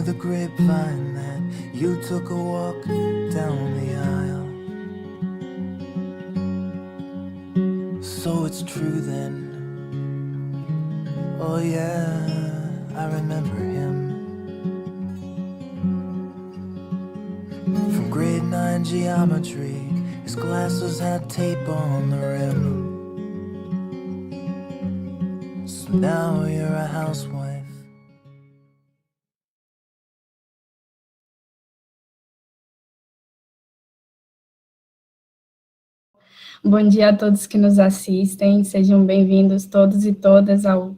the grapevine that you took a walk down the aisle. So it's true then. Oh yeah, I remember him. From grade 9 geometry, his glasses had tape on the rim. So now you're a housewife. Bom dia a todos que nos assistem, sejam bem-vindos todos e todas ao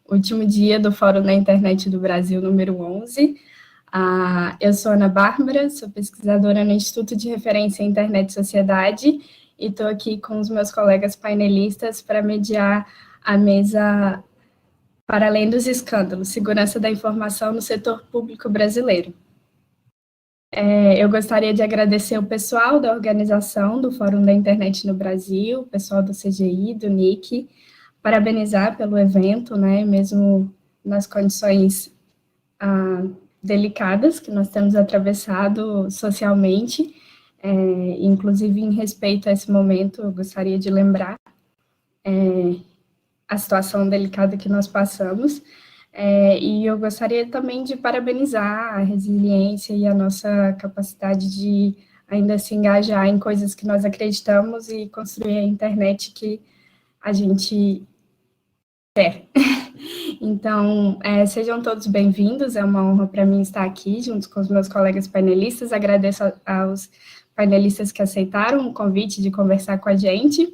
último dia do Fórum da Internet do Brasil, número 11. Eu sou Ana Bárbara, sou pesquisadora no Instituto de Referência em Internet e Sociedade e estou aqui com os meus colegas painelistas para mediar a mesa Para Além dos Escândalos, Segurança da Informação no Setor Público Brasileiro. Eu gostaria de agradecer o pessoal da organização do Fórum da Internet no Brasil, o pessoal do CGI, do NIC, parabenizar pelo evento, né, mesmo nas condições delicadas que nós temos atravessado socialmente, inclusive em respeito a esse momento, eu gostaria de lembrar a situação delicada que nós passamos, e eu gostaria também de parabenizar a resiliência e a nossa capacidade de ainda se engajar em coisas que nós acreditamos e construir a internet que a gente quer. Então, sejam todos bem-vindos, é uma honra para mim estar aqui junto com os meus colegas painelistas, agradeço aos painelistas que aceitaram o convite de conversar com a gente,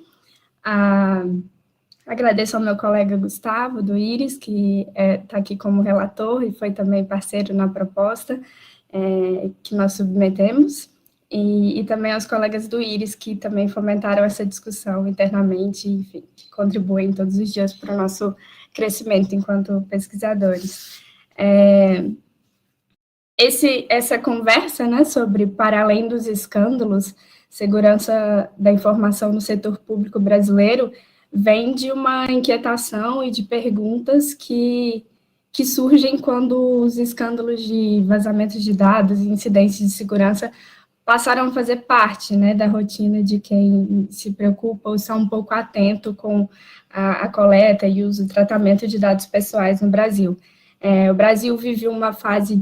agradeço ao meu colega Gustavo, do IRIS, que está aqui como relator e foi também parceiro na proposta que nós submetemos, e também aos colegas do IRIS, que também fomentaram essa discussão internamente, enfim, contribuem todos os dias para o nosso crescimento enquanto pesquisadores. Essa conversa, né, sobre Para Além dos Escândalos, Segurança da Informação no Setor Público Brasileiro, vem de uma inquietação e de perguntas que surgem quando os escândalos de vazamento de dados e incidentes de segurança passaram a fazer parte, né, da rotina de quem se preocupa ou está um pouco atento com a coleta e uso e tratamento de dados pessoais no Brasil. O Brasil vive uma fase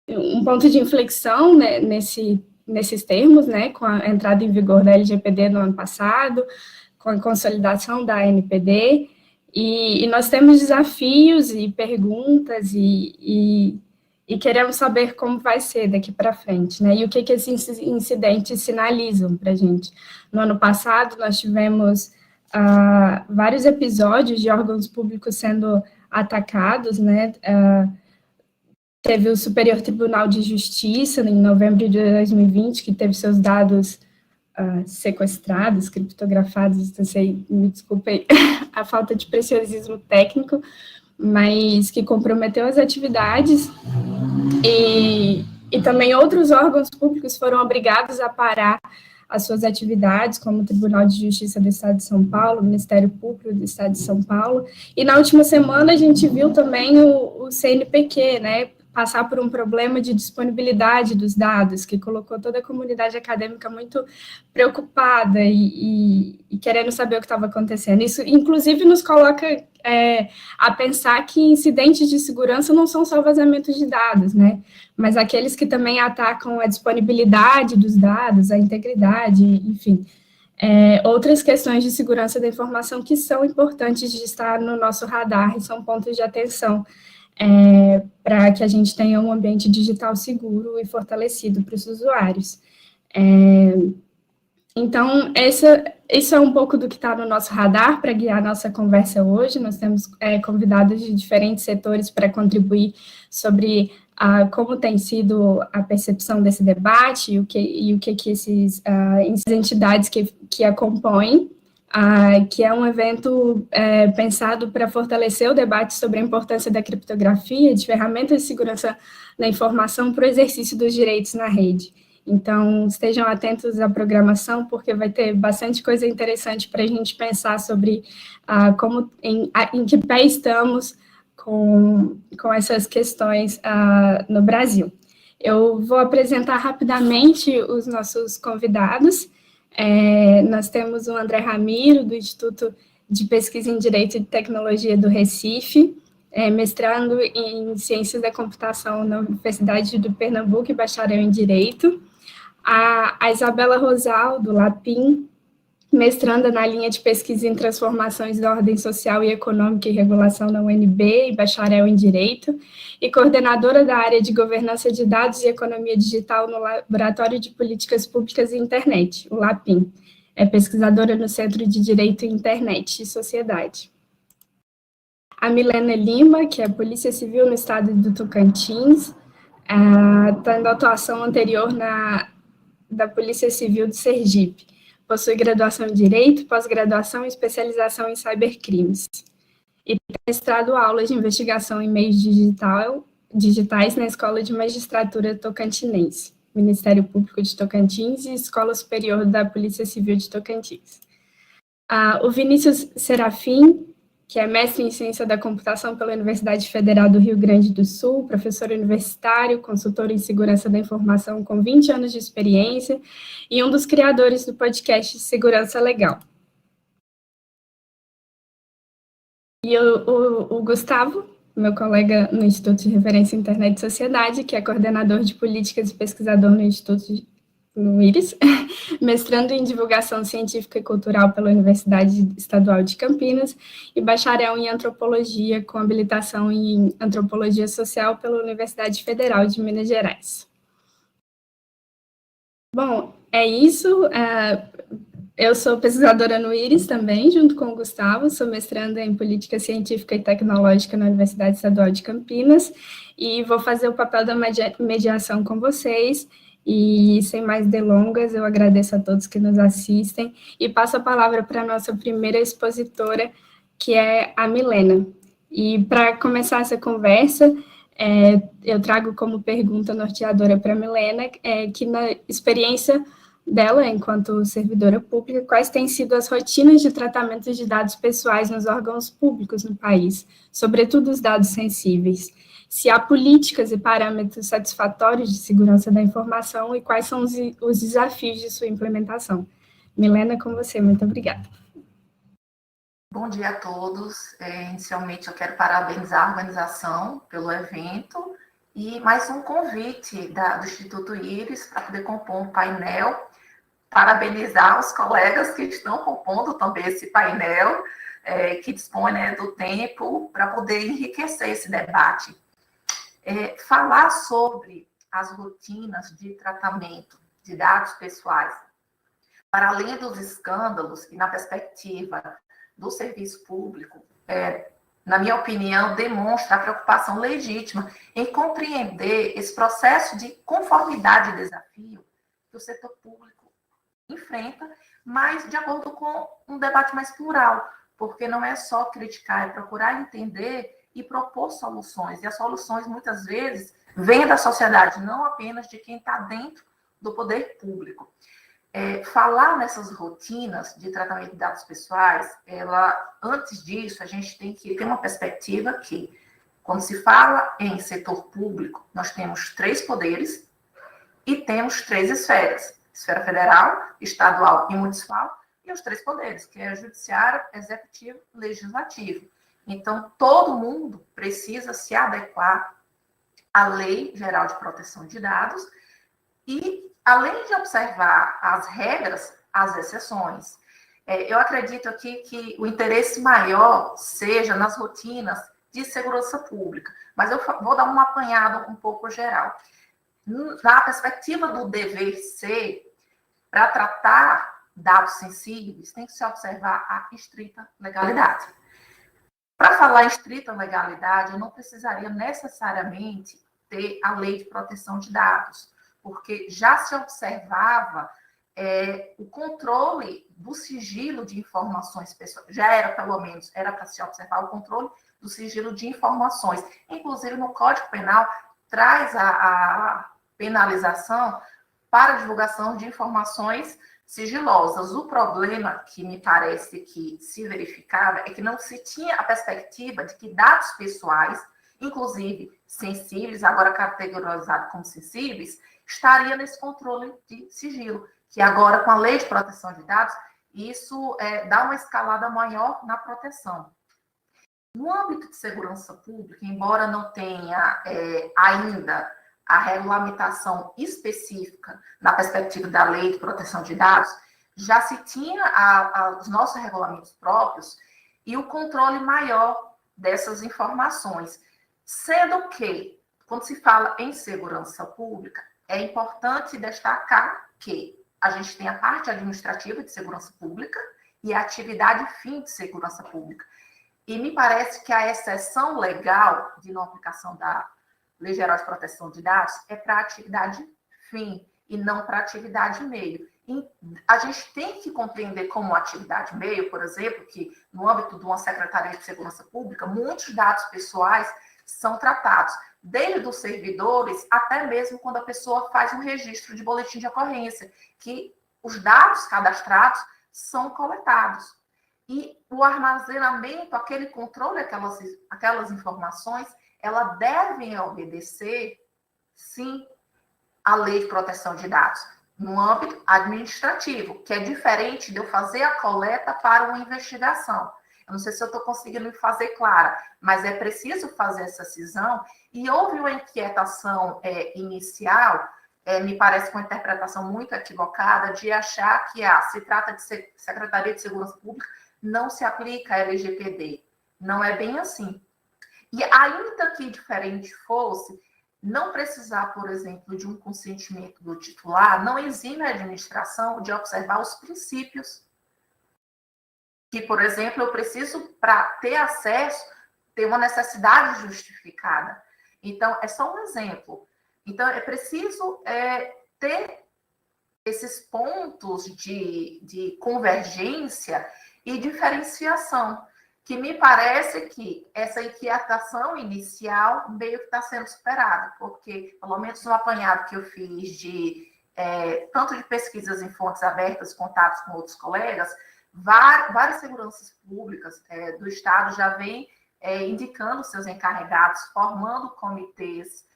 um ponto de inflexão, né, nesses termos, né, com a entrada em vigor da LGPD no ano passado, com a consolidação da ANPD, e nós temos desafios e perguntas e queremos saber como vai ser daqui para frente, né, e o que esses incidentes sinalizam para a gente. No ano passado, nós tivemos vários episódios de órgãos públicos sendo atacados, né, teve o Superior Tribunal de Justiça, em novembro de 2020, que teve seus dados sequestrados, criptografados, não sei, me desculpem a falta de preciosismo técnico, mas que comprometeu as atividades, e também outros órgãos públicos foram obrigados a parar as suas atividades, como o Tribunal de Justiça do Estado de São Paulo, o Ministério Público do Estado de São Paulo, e na última semana a gente viu também o CNPq, né, passar por um problema de disponibilidade dos dados, que colocou toda a comunidade acadêmica muito preocupada e querendo saber o que estava acontecendo. Isso, inclusive, nos coloca a pensar que incidentes de segurança não são só vazamentos de dados, né, mas aqueles que também atacam a disponibilidade dos dados, a integridade, enfim, outras questões de segurança da informação que são importantes de estar no nosso radar e são pontos de atenção, para que a gente tenha um ambiente digital seguro e fortalecido para os usuários. Então, isso é um pouco do que está no nosso radar para guiar a nossa conversa hoje. Nós temos convidados de diferentes setores para contribuir sobre como tem sido a percepção desse debate e o que essas entidades que a compõem, que é um evento pensado para fortalecer o debate sobre a importância da criptografia e de ferramentas de segurança da informação para o exercício dos direitos na rede. Então, estejam atentos à programação, porque vai ter bastante coisa interessante para a gente pensar sobre em que pé estamos com essas questões no Brasil. Eu vou apresentar rapidamente os nossos convidados. Nós temos o André Ramiro, do Instituto de Pesquisa em Direito e Tecnologia do Recife, mestrando em Ciências da Computação na Universidade do Pernambuco e bacharel em Direito. A Isabela Rosal, do LAPIM, mestranda na linha de pesquisa em transformações da ordem social e econômica e regulação na UNB e bacharel em Direito, e coordenadora da área de governança de dados e economia digital no Laboratório de Políticas Públicas e Internet, o LAPIM. É pesquisadora no Centro de Direito, Internet e Sociedade. A Milena Lima, que é Polícia Civil no estado do Tocantins, tendo atuação anterior da Polícia Civil de Sergipe. Possui graduação em Direito, pós-graduação e especialização em cybercrimes. E tem mestrado aulas de investigação em meios digitais na Escola de Magistratura Tocantinense, Ministério Público de Tocantins e Escola Superior da Polícia Civil de Tocantins. O Vinícius Serafim, que é mestre em Ciência da Computação pela Universidade Federal do Rio Grande do Sul, professor universitário, consultor em Segurança da Informação com 20 anos de experiência e um dos criadores do podcast Segurança Legal. E o Gustavo, meu colega no Instituto de Referência Internet e Sociedade, que é coordenador de políticas e pesquisador no IRIS, mestrando em Divulgação Científica e Cultural pela Universidade Estadual de Campinas e bacharel em Antropologia com habilitação em Antropologia Social pela Universidade Federal de Minas Gerais. Bom, é isso. Eu sou pesquisadora no IRIS também, junto com o Gustavo, sou mestranda em Política Científica e Tecnológica na Universidade Estadual de Campinas e vou fazer o papel da mediação com vocês. E, sem mais delongas, eu agradeço a todos que nos assistem e passo a palavra para a nossa primeira expositora, que é a Milena. E, para começar essa conversa, eu trago como pergunta norteadora para a Milena, que na experiência dela, enquanto servidora pública, quais têm sido as rotinas de tratamento de dados pessoais nos órgãos públicos no país, sobretudo os dados sensíveis? Se há políticas e parâmetros satisfatórios de segurança da informação e quais são os desafios de sua implementação. Milena, com você, muito obrigada. Bom dia a todos. Inicialmente, eu quero parabenizar a organização pelo evento e mais um convite do Instituto IRIS para poder compor um painel, parabenizar os colegas que estão compondo também esse painel, que dispõe do tempo para poder enriquecer esse debate. Falar sobre as rotinas de tratamento de dados pessoais, para além dos escândalos e na perspectiva do serviço público, na minha opinião, demonstra a preocupação legítima em compreender esse processo de conformidade e desafio que o setor público enfrenta, mas de acordo com um debate mais plural, porque não é só criticar, é procurar entender e propor soluções. E as soluções, muitas vezes, vêm da sociedade, não apenas de quem está dentro do poder público. Falar nessas rotinas de tratamento de dados pessoais, antes disso, a gente tem que ter uma perspectiva que, quando se fala em setor público, nós temos 3 poderes e temos 3 esferas: esfera federal, estadual e municipal, e os 3 poderes, que é o judiciário, executivo e legislativo. Então, todo mundo precisa se adequar à Lei Geral de Proteção de Dados e, além de observar as regras, as exceções. Eu acredito aqui que o interesse maior seja nas rotinas de segurança pública, mas eu vou dar um apanhado um pouco geral. Na perspectiva do dever ser, para tratar dados sensíveis, tem que se observar a estrita legalidade. Para falar em estrita legalidade, eu não precisaria necessariamente ter a Lei de Proteção de Dados, porque já se observava o controle do sigilo de informações pessoais, já era, pelo menos, era para se observar o controle do sigilo de informações. Inclusive, no Código Penal, traz a penalização para divulgação de informações sigilosas. O problema que me parece que se verificava é que não se tinha a perspectiva de que dados pessoais, inclusive sensíveis, agora categorizados como sensíveis, estaria nesse controle de sigilo, que agora, com a Lei de Proteção de Dados, isso dá uma escalada maior na proteção. No âmbito de segurança pública, embora não tenha ainda a regulamentação específica na perspectiva da Lei de Proteção de Dados, já se tinha os nossos regulamentos próprios e o controle maior dessas informações. Sendo que, quando se fala em segurança pública, é importante destacar que a gente tem a parte administrativa de segurança pública e a atividade fim de segurança pública. E me parece que a exceção legal de não aplicação da Lei Geral de Proteção de Dados é para a atividade fim e não para a atividade meio. E a gente tem que compreender como atividade meio, por exemplo, que no âmbito de uma Secretaria de Segurança Pública, muitos dados pessoais são tratados, desde os servidores até mesmo quando a pessoa faz um registro de boletim de ocorrência, que os dados cadastrados são coletados. E o armazenamento, aquele controle, aquelas informações, elas devem obedecer, sim, à Lei de Proteção de Dados, no âmbito administrativo, que é diferente de eu fazer a coleta para uma investigação. Eu não sei se eu estou conseguindo me fazer clara, mas é preciso fazer essa cisão. E houve uma inquietação inicial, me parece uma interpretação muito equivocada, de achar que se trata de Secretaria de Segurança Pública, não se aplica a LGPD. Não é bem assim. E ainda que diferente fosse, não precisar, por exemplo, de um consentimento do titular, não exime a administração de observar os princípios. Que, por exemplo, eu preciso, para ter acesso, ter uma necessidade justificada. Então, é só um exemplo. Então, é preciso ter esses pontos de convergência e diferenciação, que me parece que essa inquietação inicial meio que está sendo superada, porque, pelo menos no apanhado que eu fiz tanto de pesquisas em fontes abertas, contatos com outros colegas, várias seguranças públicas do Estado já vêm indicando seus encarregados, formando comitês,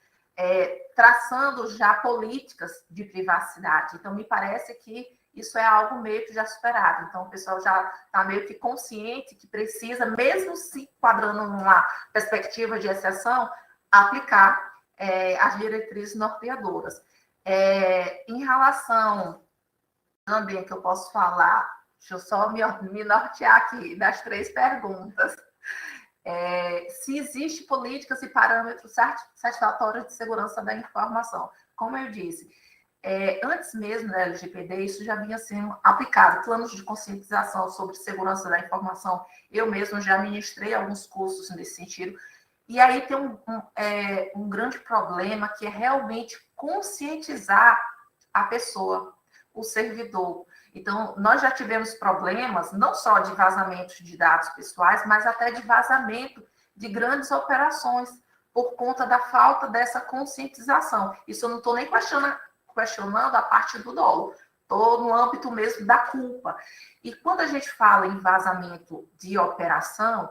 traçando já políticas de privacidade. Então, me parece que isso é algo meio que já superado. Então, o pessoal já está meio que consciente que precisa, mesmo se enquadrando numa perspectiva de exceção, aplicar as diretrizes norteadoras. Em relação também que eu posso falar, deixa eu só me nortear aqui das 3 perguntas. Se existe políticas e parâmetros satisfatórios de segurança da informação. Como eu disse, antes mesmo da LGPD, isso já vinha sendo aplicado. Planos de conscientização sobre segurança da informação, eu mesmo já ministrei alguns cursos nesse sentido. E aí tem um grande problema, que é realmente conscientizar a pessoa, o servidor. Então, nós já tivemos problemas, não só de vazamentos de dados pessoais, mas até de vazamento de grandes operações, por conta da falta dessa conscientização. Isso eu não estou nem questionando a parte do dolo, estou no âmbito mesmo da culpa. E quando a gente fala em vazamento de operação,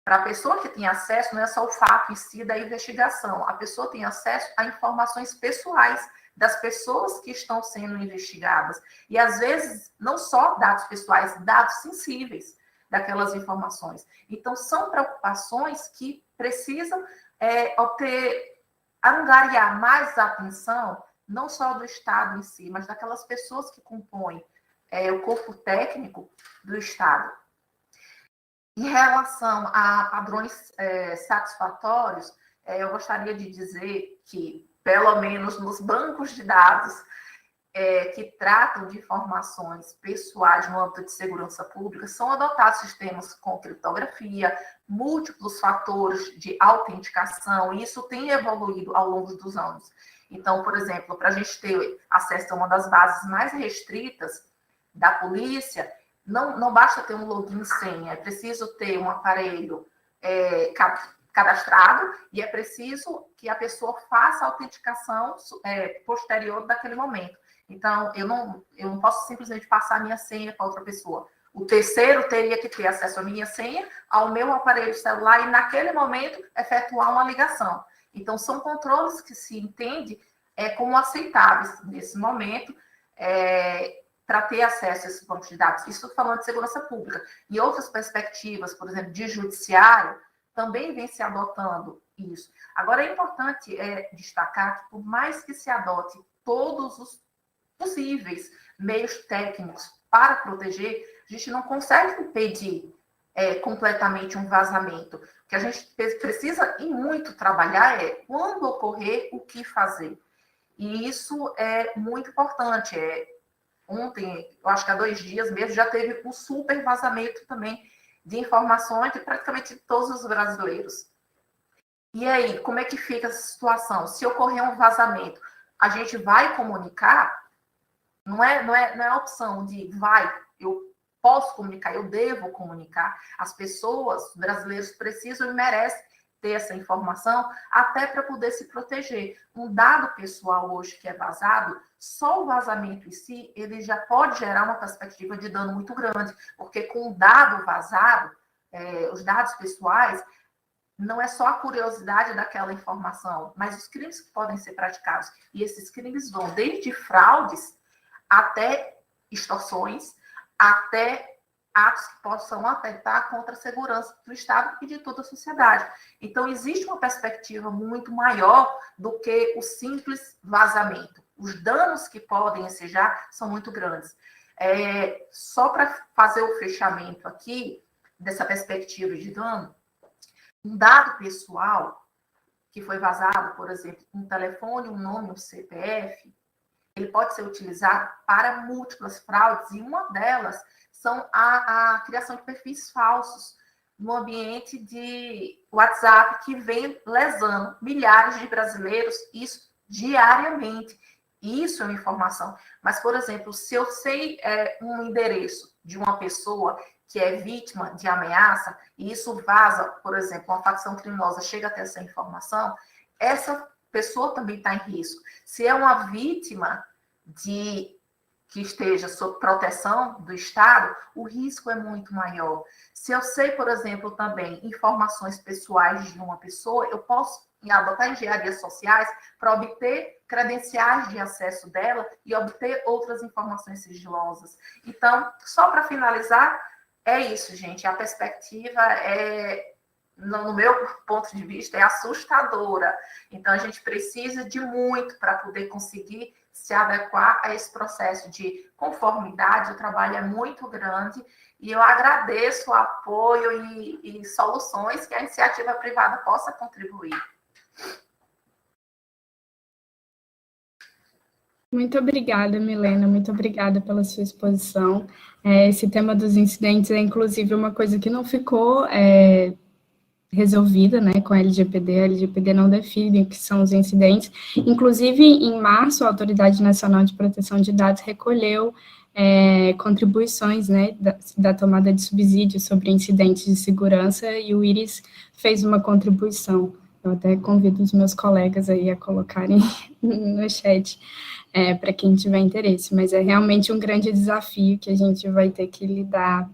para a pessoa que tem acesso, não é só o fato em si da investigação, a pessoa tem acesso a informações pessoais das pessoas que estão sendo investigadas. E, às vezes, não só dados pessoais, dados sensíveis daquelas informações. Então, são preocupações que precisam angariar mais atenção, não só do Estado em si, mas daquelas pessoas que compõem o corpo técnico do Estado. Em relação a padrões satisfatórios, eu gostaria de dizer que, pelo menos nos bancos de dados que tratam de informações pessoais no âmbito de segurança pública, são adotados sistemas com criptografia, múltiplos fatores de autenticação, e isso tem evoluído ao longo dos anos. Então, por exemplo, para a gente ter acesso a uma das bases mais restritas da polícia, não basta ter um login e senha, é preciso ter um aparelho cadastrado e é preciso que a pessoa faça a autenticação posterior daquele momento. Então, eu não posso simplesmente passar a minha senha para outra pessoa. O terceiro teria que ter acesso à minha senha, ao meu aparelho celular e, naquele momento, efetuar uma ligação. Então, são controles que se entende como aceitáveis nesse momento, para ter acesso a esses bancos de dados. Isso falando de segurança pública. E outras perspectivas, por exemplo, de judiciário, também vem se adotando isso. Agora, é importante destacar que, por mais que se adote todos os possíveis meios técnicos para proteger, a gente não consegue impedir completamente um vazamento. O que a gente precisa e muito trabalhar quando ocorrer, o que fazer. E isso é muito importante. Ontem, eu acho que há 2 dias mesmo, já teve um super vazamento também de informações de praticamente todos os brasileiros. E aí, como é que fica essa situação? Se ocorrer um vazamento, a gente vai comunicar? Não é a opção de eu posso comunicar, eu devo comunicar. As pessoas, os brasileiros precisam e merecem ter essa informação até para poder se proteger. Um dado pessoal hoje que é vazado, só o vazamento em si, ele já pode gerar uma perspectiva de dano muito grande, porque com o dado vazado, os dados pessoais, não é só a curiosidade daquela informação, mas os crimes que podem ser praticados. E esses crimes vão desde fraudes até extorsões, até atos que possam atentar contra a segurança do Estado e de toda a sociedade. Então, existe uma perspectiva muito maior do que o simples vazamento. Os danos que podem ensejar são muito grandes. Só para fazer o fechamento aqui dessa perspectiva de dano, um dado pessoal que foi vazado, por exemplo, um telefone, um nome, um CPF, ele pode ser utilizado para múltiplas fraudes, e uma delas são a criação de perfis falsos no ambiente de WhatsApp, que vem lesando milhares de brasileiros, isso diariamente. Isso é uma informação. Mas, por exemplo, se eu sei um endereço de uma pessoa que é vítima de ameaça, e isso vaza, por exemplo, uma facção criminosa chega até essa informação, essa pessoa também está em risco. Se é uma vítima que esteja sob proteção do Estado, o risco é muito maior. Se eu sei, por exemplo, também informações pessoais de uma pessoa, eu posso adotar engenharias sociais para obter credenciais de acesso dela e obter outras informações sigilosas. Então, só para finalizar, é isso, gente. A perspectiva no meu ponto de vista, é assustadora. Então, a gente precisa de muito para poder conseguir se adequar a esse processo de conformidade. O trabalho é muito grande e eu agradeço o apoio e soluções que a iniciativa privada possa contribuir. Muito obrigada, Milena, muito obrigada pela sua exposição. Esse tema dos incidentes é, inclusive, uma coisa que não ficou resolvida, né, com a LGPD. A LGPD não define o que são os incidentes. Inclusive, em março, a Autoridade Nacional de Proteção de Dados recolheu contribuições, né, da tomada de subsídios sobre incidentes de segurança, e o IRIS fez uma contribuição. Eu até convido os meus colegas aí a colocarem no chat, para quem tiver interesse, mas é realmente um grande desafio que a gente vai ter que lidar.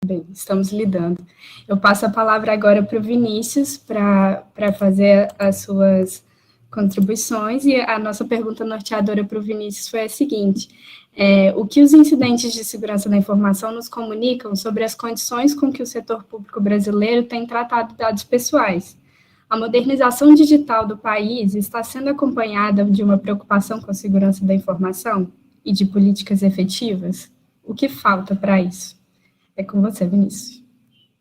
Bem, estamos lidando. Eu passo a palavra agora para o Vinícius, para fazer as suas contribuições, e a nossa pergunta norteadora para o Vinícius foi a seguinte: o que os incidentes de segurança da informação nos comunicam sobre as condições com que o setor público brasileiro tem tratado dados pessoais? A modernização digital do país está sendo acompanhada de uma preocupação com a segurança da informação e de políticas efetivas? O que falta para isso? É com você, Vinícius.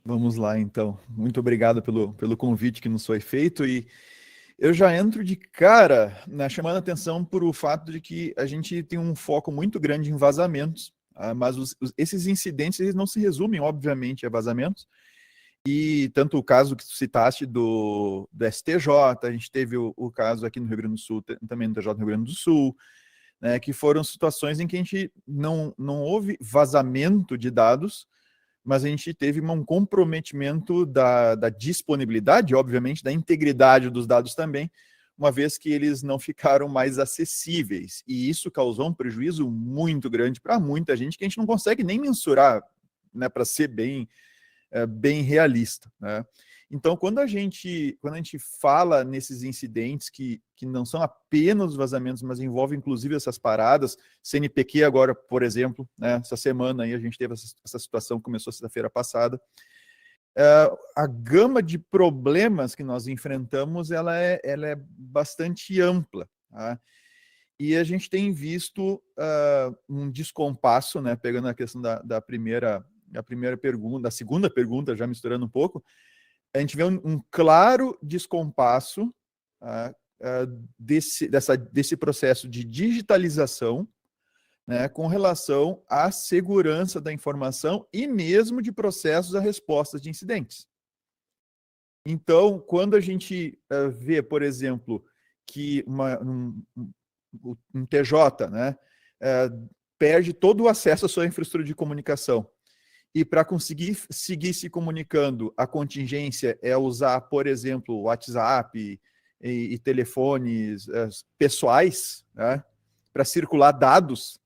Vamos lá, então. Muito obrigado pelo convite que nos foi feito, e eu já entro de cara, né, chamando a atenção por o fato de que a gente tem um foco muito grande em vazamentos, mas esses incidentes eles não se resumem, obviamente, a vazamentos. E tanto o caso que tu citaste do STJ, a gente teve o caso aqui no Rio Grande do Sul, também no TJ do Rio Grande do Sul, né, que foram situações em que a gente não houve vazamento de dados, mas a gente teve um comprometimento da disponibilidade, obviamente, da integridade dos dados também, uma vez que eles não ficaram mais acessíveis. E isso causou um prejuízo muito grande para muita gente, que a gente não consegue nem mensurar, né, para ser bem realista, né? Então, quando a gente fala nesses incidentes que não são apenas vazamentos, mas envolvem inclusive essas paradas, CNPq agora, por exemplo, né, essa semana aí a gente teve essa situação que começou sexta-feira passada, a gama de problemas que nós enfrentamos, ela é bastante ampla, tá? E a gente tem visto um descompasso, né, pegando a questão da primeira pergunta, da segunda pergunta, já misturando um pouco, a gente vê um claro descompasso desse processo de digitalização, né, com relação à segurança da informação e mesmo de processos a respostas de incidentes. Então, quando a gente vê, por exemplo, que um TJ, né, perde todo o acesso à sua infraestrutura de comunicação, e para conseguir seguir se comunicando, a contingência é usar, por exemplo, WhatsApp e telefones pessoais, né, para circular dados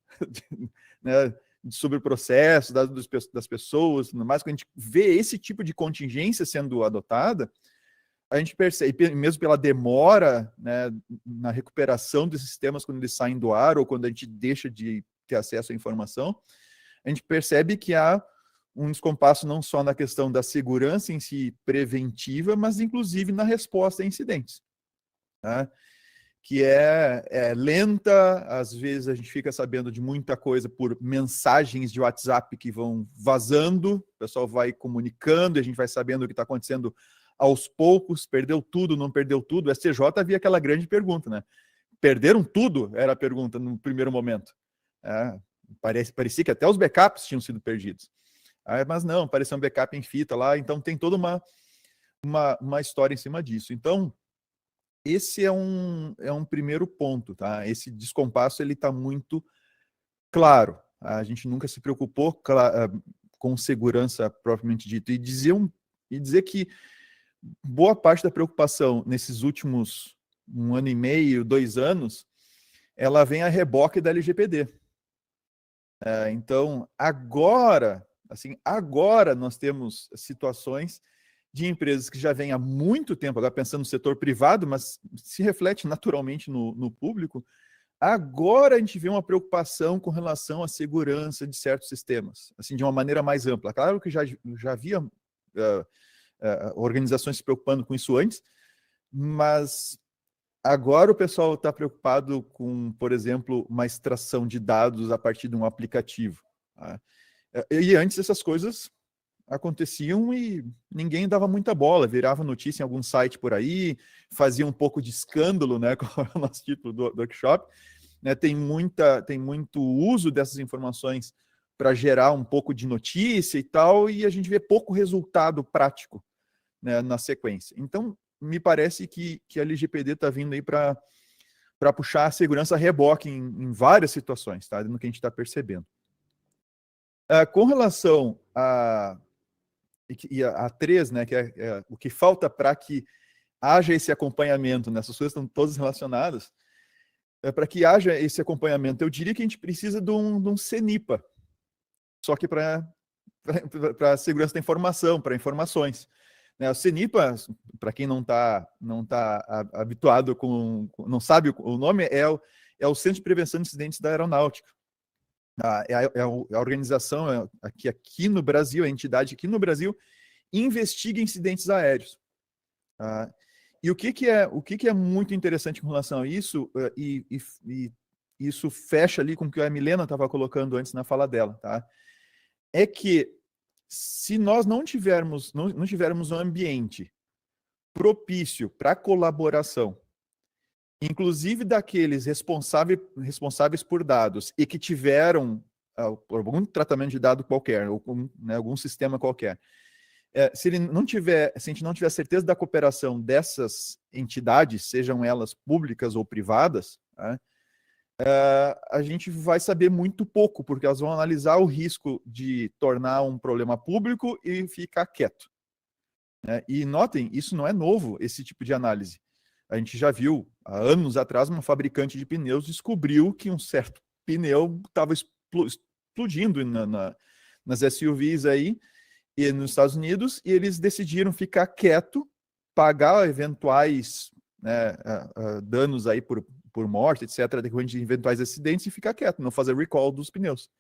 né, sobre o processo, dados das pessoas, tudo mais. Quando a gente vê esse tipo de contingência sendo adotada, a gente percebe, mesmo pela demora, né, na recuperação desses sistemas quando eles saem do ar ou quando a gente deixa de ter acesso à informação, a gente percebe que há um descompasso não só na questão da segurança em si preventiva, mas inclusive na resposta a incidentes, tá? Que é lenta, às vezes a gente fica sabendo de muita coisa por mensagens de WhatsApp que vão vazando, o pessoal vai comunicando, e a gente vai sabendo o que está acontecendo aos poucos, perdeu tudo, não perdeu tudo. O STJ havia aquela grande pergunta, né? Perderam tudo? Era a pergunta no primeiro momento. Parecia que até os backups tinham sido perdidos. Mas não, apareceu um backup em fita lá, então tem toda uma história em cima disso. Então, esse é um primeiro ponto, tá? Esse descompasso, ele está muito claro. A gente nunca se preocupou com segurança propriamente dito. E dizer que boa parte da preocupação nesses últimos 1 ano e meio, 2 anos, ela vem a reboque da LGPD. Então, agora nós temos situações de empresas que já vêm há muito tempo, agora pensando no setor privado, mas se reflete naturalmente no público, agora a gente vê uma preocupação com relação à segurança de certos sistemas, assim, de uma maneira mais ampla. Claro que já havia organizações se preocupando com isso antes, mas agora o pessoal está preocupado com, por exemplo, uma extração de dados a partir de um aplicativo, tá? E antes essas coisas aconteciam e ninguém dava muita bola, virava notícia em algum site por aí, fazia um pouco de escândalo, né, como é o nosso título do workshop, né, tem muito uso dessas informações para gerar um pouco de notícia e tal, e a gente vê pouco resultado prático, né, na sequência. Então, me parece que a LGPD está vindo aí para puxar a segurança a reboque em várias situações, tá, no que a gente está percebendo. Com relação a 3, né, que é o que falta para que haja esse acompanhamento, né, essas coisas estão todas relacionadas, para que haja esse acompanhamento, eu diria que a gente precisa de um CNIPA, só que para segurança da informação, para informações. Né, o CNIPA, para quem não tá habituado não sabe o nome, é o Centro de Prevenção de Incidentes da Aeronáutica. A organização aqui no Brasil, a entidade aqui no Brasil, investiga incidentes aéreos. E o que é muito interessante com relação a isso, e isso fecha ali com o que a Milena estava colocando antes na fala dela, tá? É que se nós não tivermos um ambiente propício para colaboração, inclusive daqueles responsáveis por dados e que tiveram algum tratamento de dado qualquer, ou algum sistema qualquer, se a gente não tiver certeza da cooperação dessas entidades, sejam elas públicas ou privadas, a gente vai saber muito pouco, porque elas vão analisar o risco de tornar um problema público e ficar quieto. E notem, isso não é novo, esse tipo de análise. A gente já viu, há anos atrás, uma fabricante de pneus descobriu que um certo pneu estava explodindo nas SUVs aí, e nos Estados Unidos, e eles decidiram ficar quieto, pagar eventuais, né, danos aí por morte, etc., decorrente de eventuais acidentes, e ficar quieto, não fazer recall dos pneus.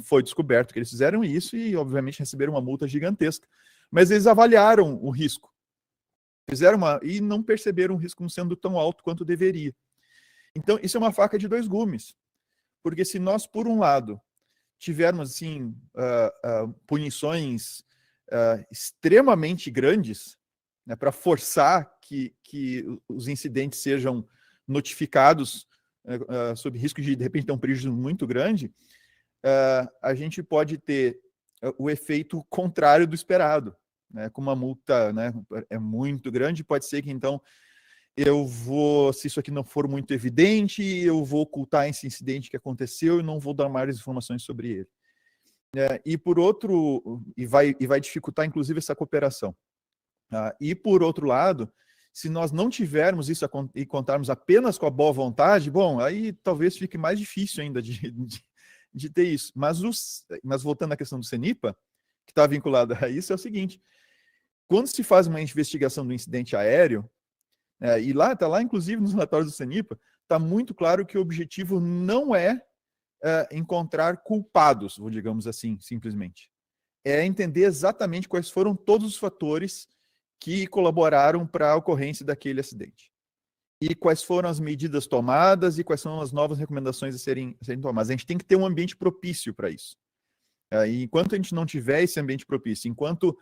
Foi descoberto que eles fizeram isso e, obviamente, receberam uma multa gigantesca. Mas eles avaliaram o risco. E não perceberam o risco não sendo tão alto quanto deveria. Então, isso é uma faca de dois gumes. Porque se nós, por um lado, tivermos assim, punições extremamente grandes, né, para forçar que os incidentes sejam notificados sob risco de repente, ter um prejuízo muito grande, a gente pode ter o efeito contrário do esperado. Né, com uma multa, né, é muito grande, pode ser que então se isso aqui não for muito evidente, eu vou ocultar esse incidente que aconteceu e não vou dar mais informações sobre ele. E por outro, vai dificultar inclusive essa cooperação. E por outro lado, se nós não tivermos isso e contarmos apenas com a boa vontade, bom, aí talvez fique mais difícil ainda de ter isso. Mas voltando à questão do CENIPA, que está vinculada a isso, é o seguinte: quando se faz uma investigação do incidente aéreo, e está lá, inclusive, nos relatórios do CENIPA, está muito claro que o objetivo não é encontrar culpados, digamos assim, simplesmente. É entender exatamente quais foram todos os fatores que colaboraram para a ocorrência daquele acidente. E quais foram as medidas tomadas e quais são as novas recomendações a serem tomadas. A gente tem que ter um ambiente propício para isso. E enquanto a gente não tiver esse ambiente propício, enquanto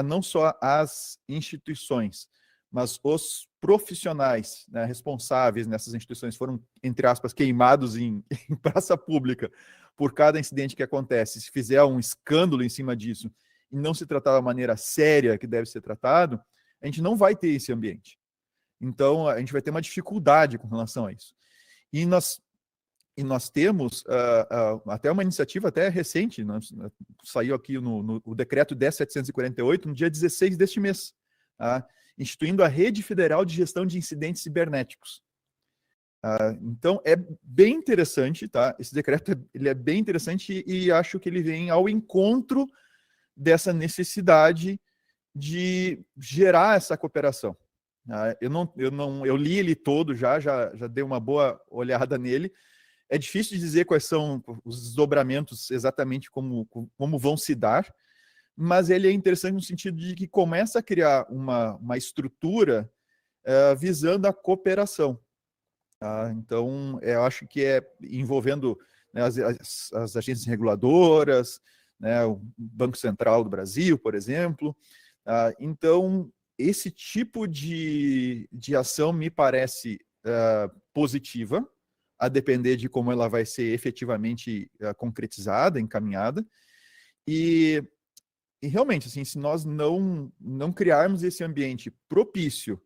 não só as instituições, mas os profissionais, né, responsáveis nessas instituições foram, entre aspas, queimados em praça pública por cada incidente que acontece, se fizer um escândalo em cima disso e não se tratar da maneira séria que deve ser tratado, a gente não vai ter esse ambiente. Então, a gente vai ter uma dificuldade com relação a isso. E nós temos até uma iniciativa até recente, saiu aqui o decreto 10.748, no dia 16 deste mês, instituindo a Rede Federal de Gestão de Incidentes Cibernéticos. Então, é bem interessante, tá? Esse decreto ele é bem interessante e acho que ele vem ao encontro dessa necessidade de gerar essa cooperação. Eu li ele todo já dei uma boa olhada nele. É difícil de dizer quais são os desdobramentos exatamente como vão se dar, mas ele é interessante no sentido de que começa a criar uma estrutura visando a cooperação. Então, eu acho que envolvendo, né, as agências reguladoras, né, o Banco Central do Brasil, por exemplo. Então, esse tipo de ação me parece positiva, a depender de como ela vai ser efetivamente concretizada, encaminhada. E realmente, assim, se nós não criarmos esse ambiente propício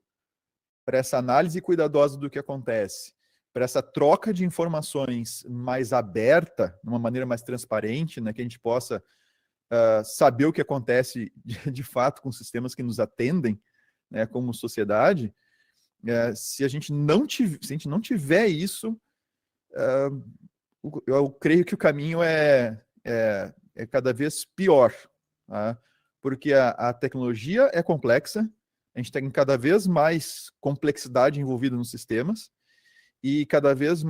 para essa análise cuidadosa do que acontece, para essa troca de informações mais aberta, de uma maneira mais transparente, né, que a gente possa saber o que acontece de fato com sistemas que nos atendem, né, como sociedade, se a gente não tiver isso, eu creio que o caminho é cada vez pior, tá? Porque a tecnologia é complexa, a gente tem cada vez mais complexidade envolvida nos sistemas e cada vez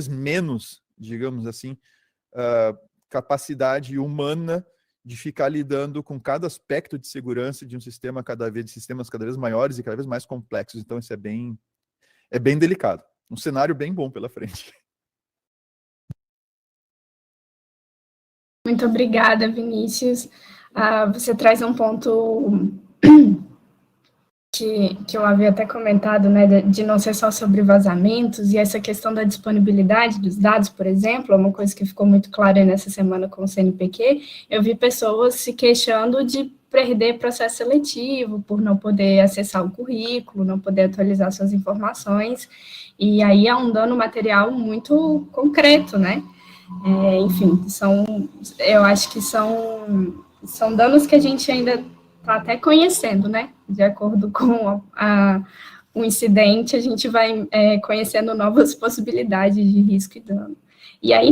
menos, digamos assim, capacidade humana de ficar lidando com cada aspecto de segurança de sistemas cada vez maiores e cada vez mais complexos. Então, isso é bem delicado. Um cenário bem bom pela frente. Muito obrigada, Vinícius. Você traz um ponto que eu havia até comentado, né, de não ser só sobre vazamentos, e essa questão da disponibilidade dos dados, por exemplo, é uma coisa que ficou muito clara nessa semana com o CNPq. Eu vi pessoas se queixando de perder processo seletivo, por não poder acessar o currículo, não poder atualizar suas informações, e aí é um dano material muito concreto, né? Enfim, eu acho que são danos que a gente ainda até conhecendo, né? De acordo com o incidente, a gente vai conhecendo novas possibilidades de risco e dano. E aí,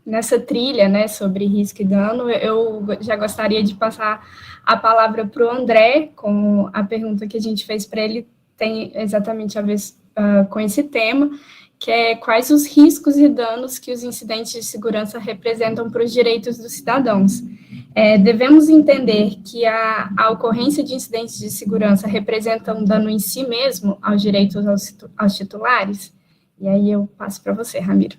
nessa trilha, né, sobre risco e dano, eu já gostaria de passar a palavra para o André, com a pergunta que a gente fez para ele, tem exatamente a ver com esse tema, que é quais os riscos e danos que os incidentes de segurança representam para os direitos dos cidadãos. Devemos entender que a ocorrência de incidentes de segurança representa um dano em si mesmo aos direitos aos titulares? E aí eu passo para você, Ramiro.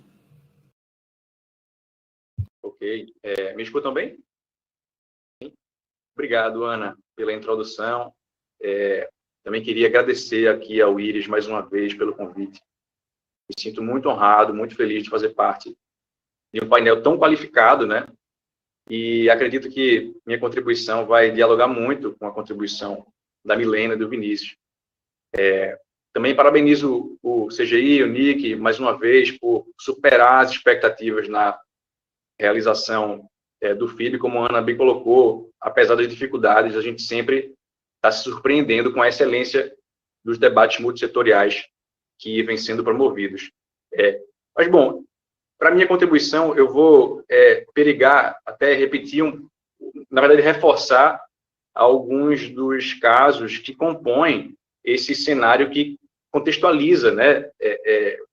Ok. Me escutam bem? Sim. Obrigado, Ana, pela introdução. Também queria agradecer aqui ao Iris mais uma vez pelo convite. Me sinto muito honrado, muito feliz de fazer parte de um painel tão qualificado, né? E acredito que minha contribuição vai dialogar muito com a contribuição da Milena e do Vinícius. Também parabenizo o CGI, o NIC, mais uma vez, por superar as expectativas na realização do FIB, como a Ana bem colocou. Apesar das dificuldades, a gente sempre está se surpreendendo com a excelência dos debates multissetoriais que vêm sendo promovidos. Mas, bom, para minha contribuição, eu vou perigar, até repetir, na verdade, reforçar alguns dos casos que compõem esse cenário que contextualiza, né,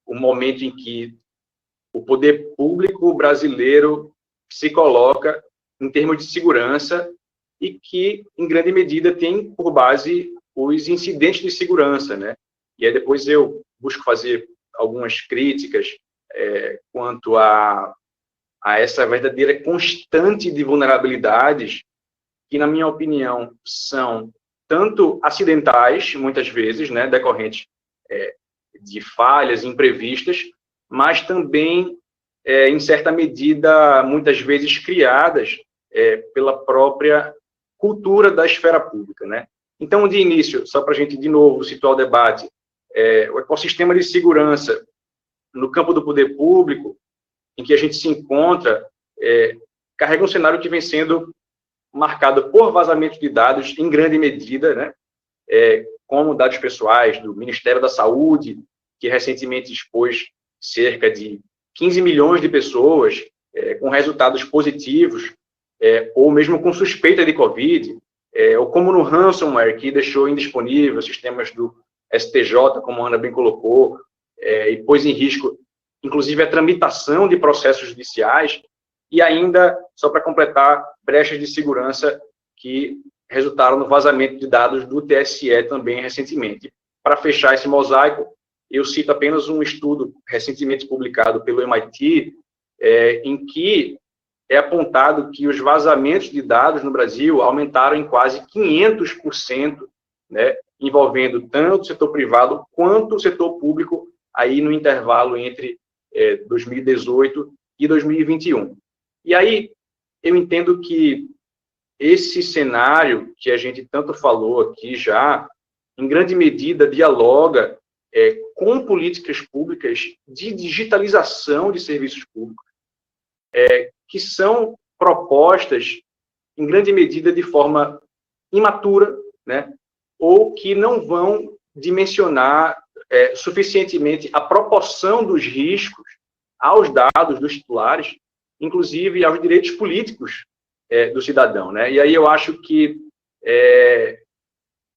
o momento em que o poder público brasileiro se coloca em termos de segurança e que, em grande medida, tem por base os incidentes de segurança, né? E aí depois eu busco fazer algumas críticas quanto a essa verdadeira constante de vulnerabilidades que, na minha opinião, são tanto acidentais, muitas vezes, né, decorrentes de falhas imprevistas, mas também, em certa medida, muitas vezes criadas pela própria cultura da esfera pública, né? Então, de início, só para a gente, de novo, situar o debate, o ecossistema de segurança no campo do poder público, em que a gente se encontra, carrega um cenário que vem sendo marcado por vazamento de dados, em grande medida, né? Como dados pessoais do Ministério da Saúde, que recentemente expôs cerca de 15 milhões de pessoas com resultados positivos, ou mesmo com suspeita de Covid, ou como no ransomware, que deixou indisponível sistemas do STJ, como a Ana bem colocou, e pôs em risco, inclusive, a tramitação de processos judiciais, e ainda, só para completar, brechas de segurança que resultaram no vazamento de dados do TSE também recentemente. Para fechar esse mosaico, eu cito apenas um estudo recentemente publicado pelo MIT, em que é apontado que os vazamentos de dados no Brasil aumentaram em quase 500%, né, envolvendo tanto o setor privado quanto o setor público, aí no intervalo entre 2018 e 2021. E aí, eu entendo que esse cenário que a gente tanto falou aqui já, em grande medida, dialoga com políticas públicas de digitalização de serviços públicos, que são propostas, em grande medida, de forma imatura, né, ou que não vão dimensionar suficientemente a proporção dos riscos aos dados dos titulares, inclusive aos direitos políticos do cidadão, né? E aí eu acho que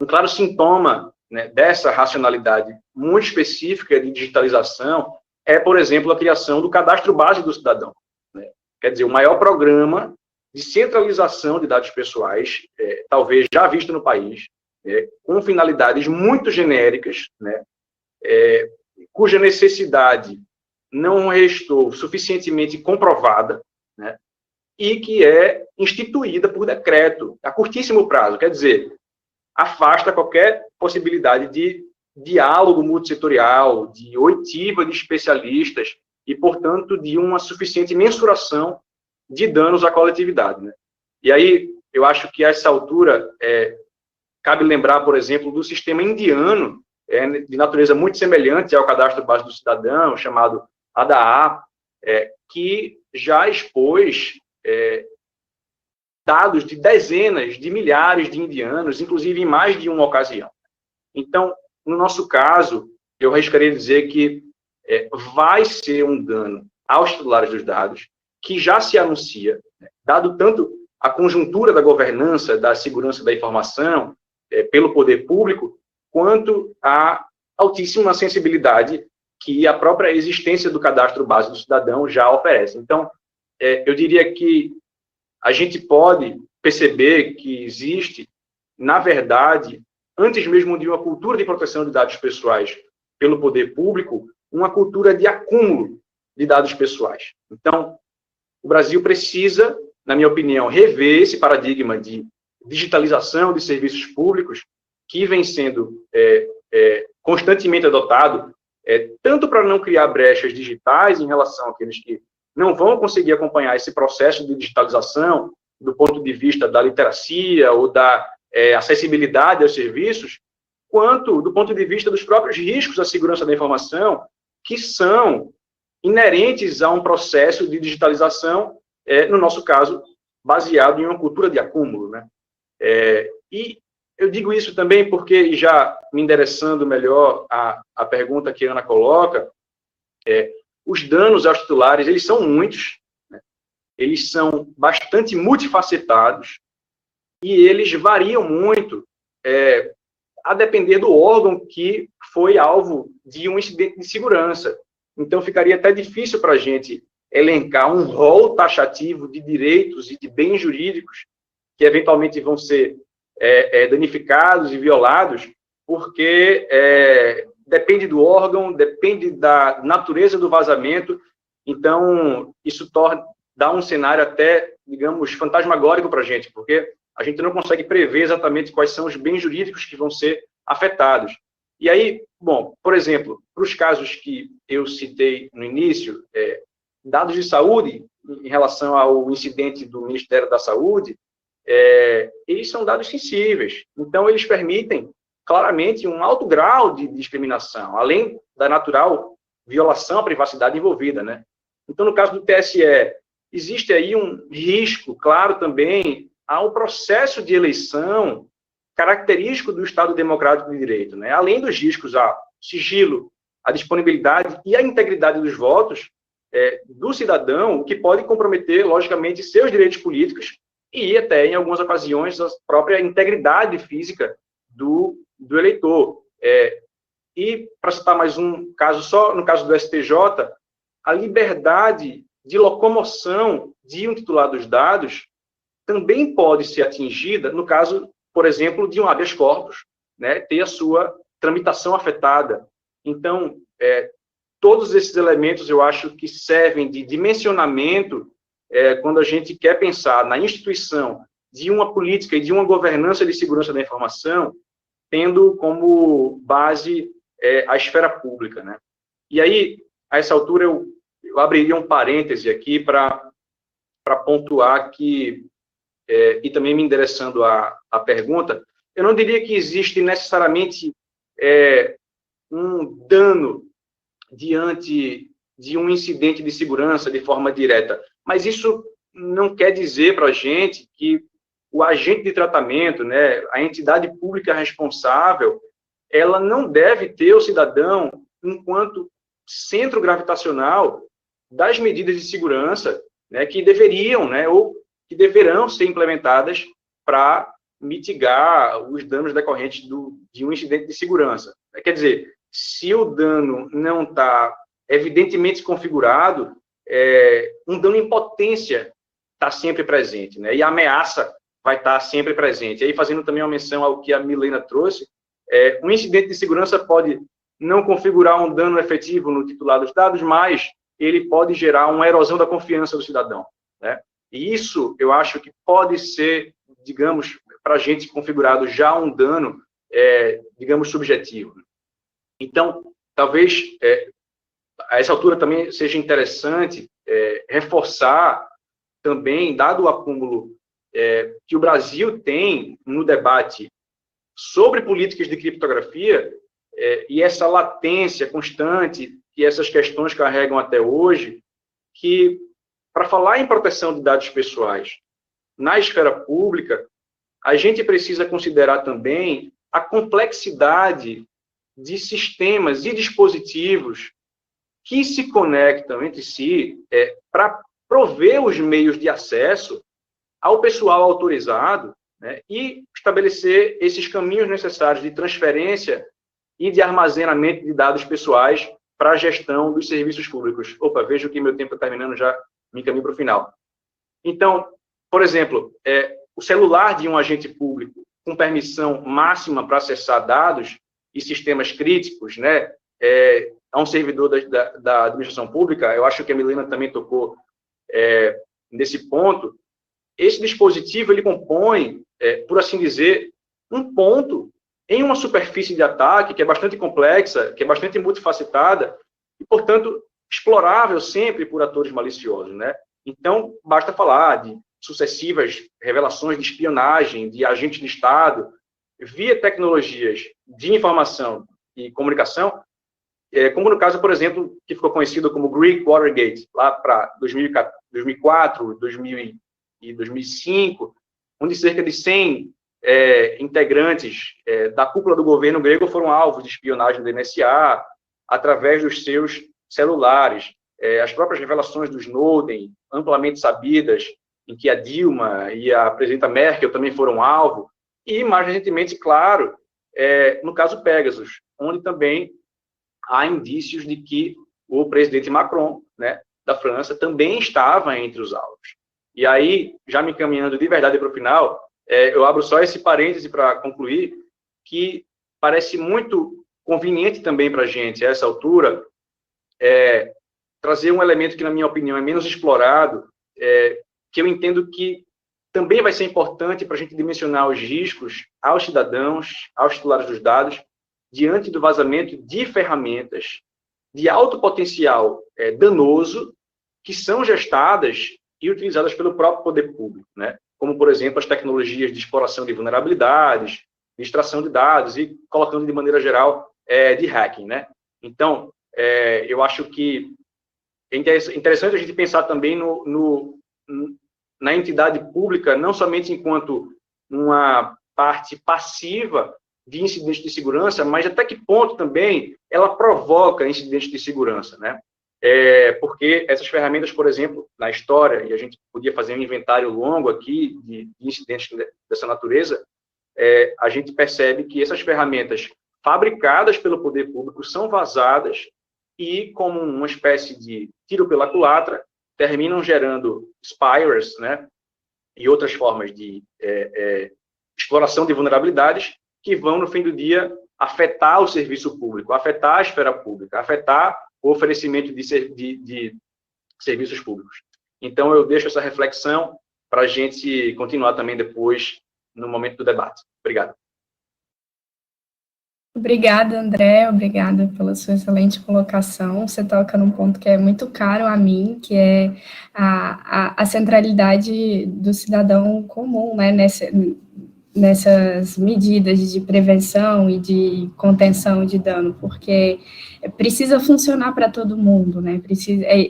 um claro sintoma, né, dessa racionalidade muito específica de digitalização por exemplo, a criação do cadastro base do cidadão, né? Quer dizer, o maior programa de centralização de dados pessoais, talvez já visto no país, com finalidades muito genéricas, né, cuja necessidade não restou suficientemente comprovada, né, e que é instituída por decreto, a curtíssimo prazo, quer dizer, afasta qualquer possibilidade de diálogo multissetorial, de oitiva de especialistas e, portanto, de uma suficiente mensuração de danos à coletividade, né? E aí, eu acho que a essa altura, cabe lembrar, por exemplo, do sistema indiano, de natureza muito semelhante ao cadastro base do cidadão, chamado ADA, que já expôs dados de dezenas de milhares de indianos, inclusive em mais de uma ocasião. Então, no nosso caso, eu arriscaria dizer que vai ser um dano aos titulares dos dados, que já se anuncia, né, dado tanto a conjuntura da governança, da segurança da informação, pelo poder público, quanto a altíssima sensibilidade que a própria existência do cadastro básico do cidadão já oferece. Então, eu diria que a gente pode perceber que existe, na verdade, antes mesmo de uma cultura de proteção de dados pessoais pelo poder público, uma cultura de acúmulo de dados pessoais. Então, o Brasil precisa, na minha opinião, rever esse paradigma de digitalização de serviços públicos que vem sendo constantemente adotado, tanto para não criar brechas digitais em relação àqueles que não vão conseguir acompanhar esse processo de digitalização do ponto de vista da literacia ou da acessibilidade aos serviços, quanto do ponto de vista dos próprios riscos à segurança da informação, que são inerentes a um processo de digitalização, no nosso caso, baseado em uma cultura de acúmulo, né? E eu digo isso também porque, já me endereçando melhor a pergunta que a Ana coloca, os danos aos titulares, eles são muitos, né? Eles são bastante multifacetados e eles variam muito a depender do órgão que foi alvo de um incidente de segurança. Então, ficaria até difícil para a gente elencar um rol taxativo de direitos e de bens jurídicos que, eventualmente, vão ser danificados e violados, porque depende do órgão, depende da natureza do vazamento. Então, isso dá um cenário até, digamos, fantasmagórico para a gente, porque a gente não consegue prever exatamente quais são os bens jurídicos que vão ser afetados. E aí, bom, por exemplo, para os casos que eu citei no início, dados de saúde, em relação ao incidente do Ministério da Saúde, eles são dados sensíveis. Então, eles permitem, claramente, um alto grau de discriminação, além da natural violação à privacidade envolvida, né? Então, no caso do TSE, existe aí um risco, claro, também, ao processo de eleição característico do Estado Democrático de Direito, né? Além dos riscos ao sigilo, à disponibilidade e à integridade dos votos do cidadão, o que pode comprometer, logicamente, seus direitos políticos e até, em algumas ocasiões, a própria integridade física do eleitor. E, para citar mais um caso só, no caso do STJ, a liberdade de locomoção de um titular dos dados também pode ser atingida no caso, por exemplo, de um habeas corpus, né, ter a sua tramitação afetada. Então, todos esses elementos eu acho que servem de dimensionamento quando a gente quer pensar na instituição de uma política e de uma governança de segurança da informação, tendo como base a esfera pública, né? E aí, a essa altura, eu abriria um parêntese aqui para pontuar que, e também me endereçando à pergunta, eu não diria que existe necessariamente um dano diante de um incidente de segurança de forma direta, mas isso não quer dizer para a gente que o agente de tratamento, né, a entidade pública responsável, ela não deve ter o cidadão enquanto centro gravitacional das medidas de segurança, né, que deveriam, né, ou que deverão ser implementadas para mitigar os danos decorrentes de um incidente de segurança. Quer dizer, se o dano não está evidentemente configurado, um dano em potência está sempre presente, né, e a ameaça vai estar sempre presente. E aí, fazendo também uma menção ao que a Milena trouxe, um incidente de segurança pode não configurar um dano efetivo no titular dos dados, mas ele pode gerar uma erosão da confiança do cidadão, né? E isso, eu acho que pode ser, digamos, para a gente configurado já um dano, digamos, subjetivo. Então, talvez, a essa altura também seja interessante reforçar também, dado o acúmulo que o Brasil tem no debate sobre políticas de criptografia, e essa latência constante que essas questões carregam até hoje, que, para falar em proteção de dados pessoais, na esfera pública, a gente precisa considerar também a complexidade de sistemas e dispositivos que se conectam entre si para prover os meios de acesso ao pessoal autorizado, né, e estabelecer esses caminhos necessários de transferência e de armazenamento de dados pessoais para a gestão dos serviços públicos. Opa, vejo que meu tempo está terminando, já me encaminho para o final. Então, por exemplo, o celular de um agente público com permissão máxima para acessar dados e sistemas críticos, né, a um servidor da administração pública, eu acho que a Milena também tocou nesse ponto. Esse dispositivo, ele compõe, por assim dizer, um ponto em uma superfície de ataque que é bastante complexa, que é bastante multifacetada e, portanto, explorável sempre por atores maliciosos, né? Então, basta falar de sucessivas revelações de espionagem de agentes de Estado via tecnologias de informação e comunicação, como no caso, por exemplo, que ficou conhecido como Greek Watergate, lá para 2004, 2000 e 2005, onde cerca de 100 integrantes da cúpula do governo grego foram alvos de espionagem do NSA através dos seus celulares. As próprias revelações do Snowden, amplamente sabidas, em que a Dilma e a presidenta Merkel também foram alvo, e, mais recentemente, claro, no caso Pegasus, onde também há indícios de que o presidente Macron, né, da França, também estava entre os alvos. E aí, já me encaminhando de verdade para o final, eu abro só esse parêntese para concluir, que parece muito conveniente também para a gente, a essa altura, trazer um elemento que, na minha opinião, é menos explorado, que eu entendo que também vai ser importante para a gente dimensionar os riscos aos cidadãos, aos titulares dos dados, diante do vazamento de ferramentas de alto potencial danoso, que são gestadas e utilizadas pelo próprio poder público, né? Como, por exemplo, as tecnologias de exploração de vulnerabilidades, de extração de dados e colocando de maneira geral de hacking, né? Então, eu acho que é interessante a gente pensar também na entidade pública, não somente enquanto uma parte passiva de incidentes de segurança, mas até que ponto também ela provoca incidentes de segurança, né? Porque essas ferramentas, por exemplo, na história, e a gente podia fazer um inventário longo aqui de incidentes dessa natureza, a gente percebe que essas ferramentas fabricadas pelo poder público são vazadas e, como uma espécie de tiro pela culatra, terminam gerando spywares, né, e outras formas de exploração de vulnerabilidades que vão, no fim do dia, afetar o serviço público, afetar a esfera pública, afetar o oferecimento de serviços públicos. Então, eu deixo essa reflexão para a gente continuar também depois, no momento do debate. Obrigado. Obrigada, André, obrigada pela sua excelente colocação. Você toca num ponto que é muito caro a mim, que é a centralidade do cidadão comum, né, nessas medidas de prevenção e de contenção de dano, porque precisa funcionar para todo mundo, né?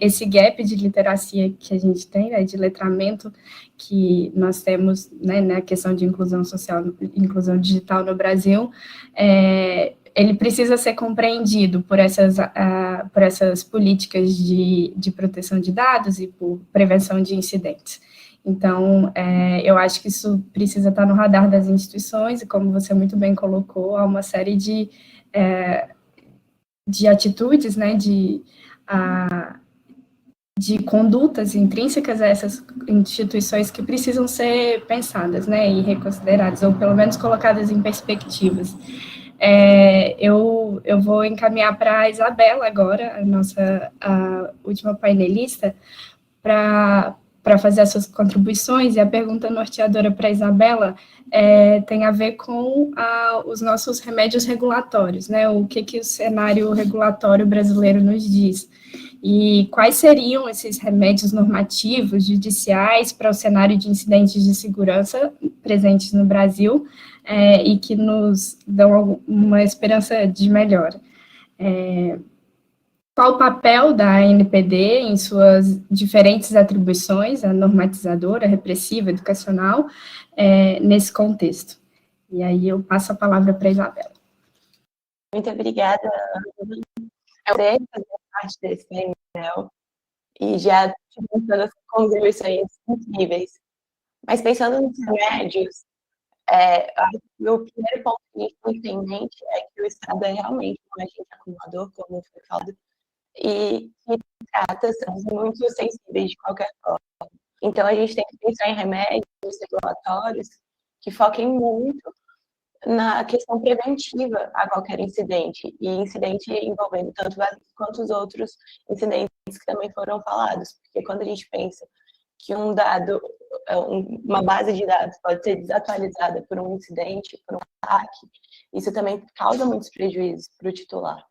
Esse gap de literacia que a gente tem, né, de letramento que nós temos, né, na questão de inclusão social, inclusão digital no Brasil, ele precisa ser compreendido por essas políticas de proteção de dados e por prevenção de incidentes. Então, eu acho que isso precisa estar no radar das instituições, e como você muito bem colocou, há uma série de atitudes, né, de condutas intrínsecas a essas instituições que precisam ser pensadas, né, e reconsideradas, ou pelo menos colocadas em perspectivas. Eu vou encaminhar para a Isabela agora, a última painelista, para fazer as suas contribuições, e a pergunta norteadora para a Isabela tem a ver com os nossos remédios regulatórios, né? O que o cenário regulatório brasileiro nos diz, e quais seriam esses remédios normativos, judiciais, para o cenário de incidentes de segurança presentes no Brasil, e que nos dão uma esperança de melhora. qual o papel da ANPD em suas diferentes atribuições, a normatizadora, a repressiva, educacional, nesse contexto. E aí eu passo a palavra para a Isabela. Muito obrigada, Ana. É um prazer fazer parte desse painel e já tivemos todas as contribuições incríveis. Mas pensando nos remédios, o primeiro ponto que a gente tem que ter em mente é que o Estado é realmente um agente acumulador, como foi falado, e que trata assuntos muito sensíveis de qualquer forma. Então, a gente tem que pensar em remédios regulatórios que foquem muito na questão preventiva a qualquer incidente, e incidente envolvendo tanto quanto os outros incidentes que também foram falados, porque quando a gente pensa que um dado, uma base de dados pode ser desatualizada por um incidente, por um ataque, isso também causa muitos prejuízos para o titular.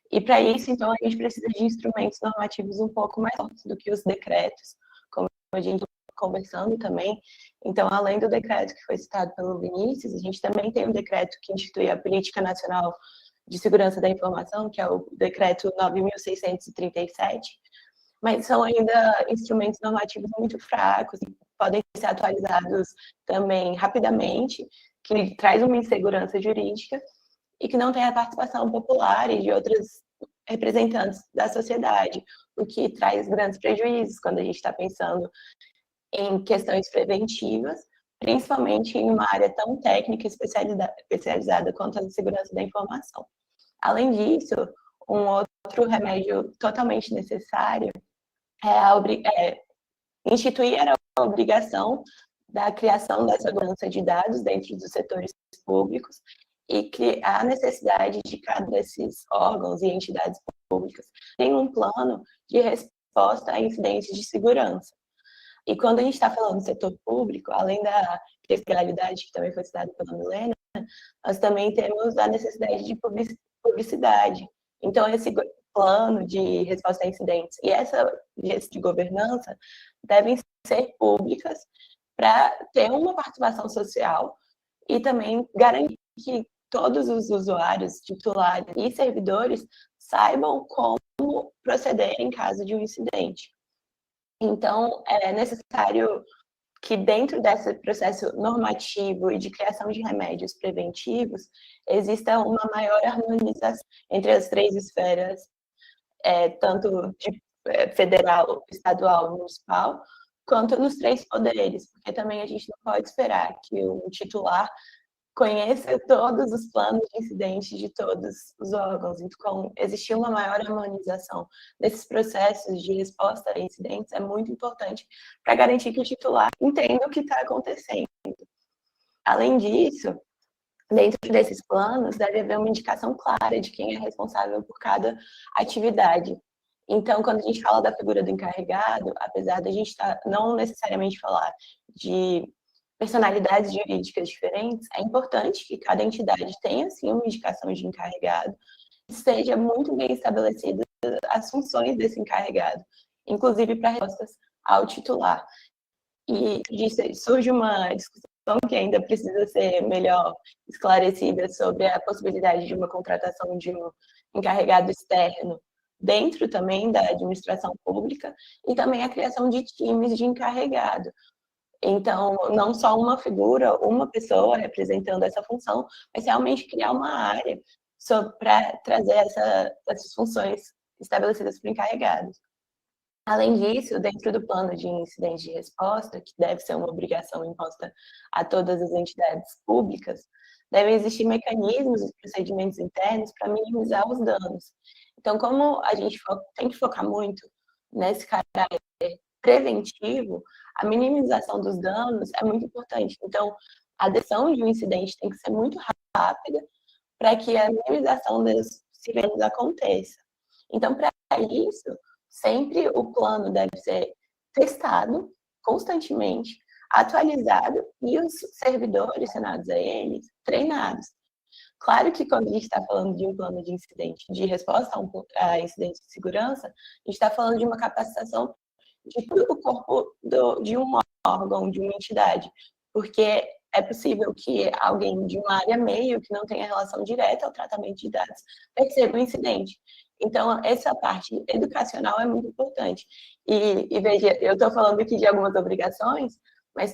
E para isso, então, a gente precisa de instrumentos normativos um pouco mais fortes do que os decretos, como a gente está conversando também. Então, além do decreto que foi citado pelo Vinícius, a gente também tem um decreto que institui a Política Nacional de Segurança da Informação, que é o decreto 9.637, mas são ainda instrumentos normativos muito fracos, podem ser atualizados também rapidamente, que traz uma insegurança jurídica e que não tem a participação popular e de outros representantes da sociedade, o que traz grandes prejuízos quando a gente está pensando em questões preventivas, principalmente em uma área tão técnica e especializada quanto a segurança da informação. Além disso, um outro remédio totalmente necessário é instituir a obrigação da criação da segurança de dados dentro dos setores públicos e criar a necessidade de cada desses órgãos e entidades públicas ter um plano de resposta a incidentes de segurança. E quando a gente está falando do setor público, além da fiscalidade, que também foi citada pela Milena, nós também temos a necessidade de publicidade. Então, esse plano de resposta a incidentes e essa de governança devem ser públicas para ter uma participação social e também garantir que todos os usuários, titulares e servidores saibam como proceder em caso de um incidente. Então, é necessário que dentro desse processo normativo e de criação de remédios preventivos, exista uma maior harmonização entre as três esferas, tanto de federal, estadual e municipal, quanto nos três poderes, porque também a gente não pode esperar que o titular conheça todos os planos de incidentes de todos os órgãos. Então, existir uma maior harmonização desses processos de resposta a incidentes é muito importante para garantir que o titular entenda o que está acontecendo. Além disso, dentro desses planos, deve haver uma indicação clara de quem é responsável por cada atividade. Então, quando a gente fala da figura do encarregado, apesar da gente não necessariamente falar de personalidades jurídicas diferentes, é importante que cada entidade tenha, sim, uma indicação de encarregado, e seja muito bem estabelecidas as funções desse encarregado, inclusive para respostas ao titular. E disso surge uma discussão que ainda precisa ser melhor esclarecida sobre a possibilidade de uma contratação de um encarregado externo dentro também da administração pública e também a criação de times de encarregado. Então, não só uma figura, uma pessoa representando essa função, mas realmente criar uma área para trazer essas funções estabelecidas por encarregados. Além disso, dentro do plano de incidente de resposta, que deve ser uma obrigação imposta a todas as entidades públicas, devem existir mecanismos e procedimentos internos para minimizar os danos. Então, como a gente tem que focar muito nesse caráter preventivo, a minimização dos danos é muito importante. Então, a decisão de um incidente tem que ser muito rápida para que a minimização dos eventos aconteça. Então, para isso, sempre o plano deve ser testado constantemente, atualizado e os servidores relacionados a eles treinados. Claro que quando a gente está falando de um plano de incidente, de resposta a incidente de segurança, a gente está falando de uma capacitação de todo o corpo de um órgão, de uma entidade, porque é possível que alguém de uma área meio que não tenha relação direta ao tratamento de dados perceba o incidente. Então, essa parte educacional é muito importante. E veja, eu estou falando aqui de algumas obrigações, mas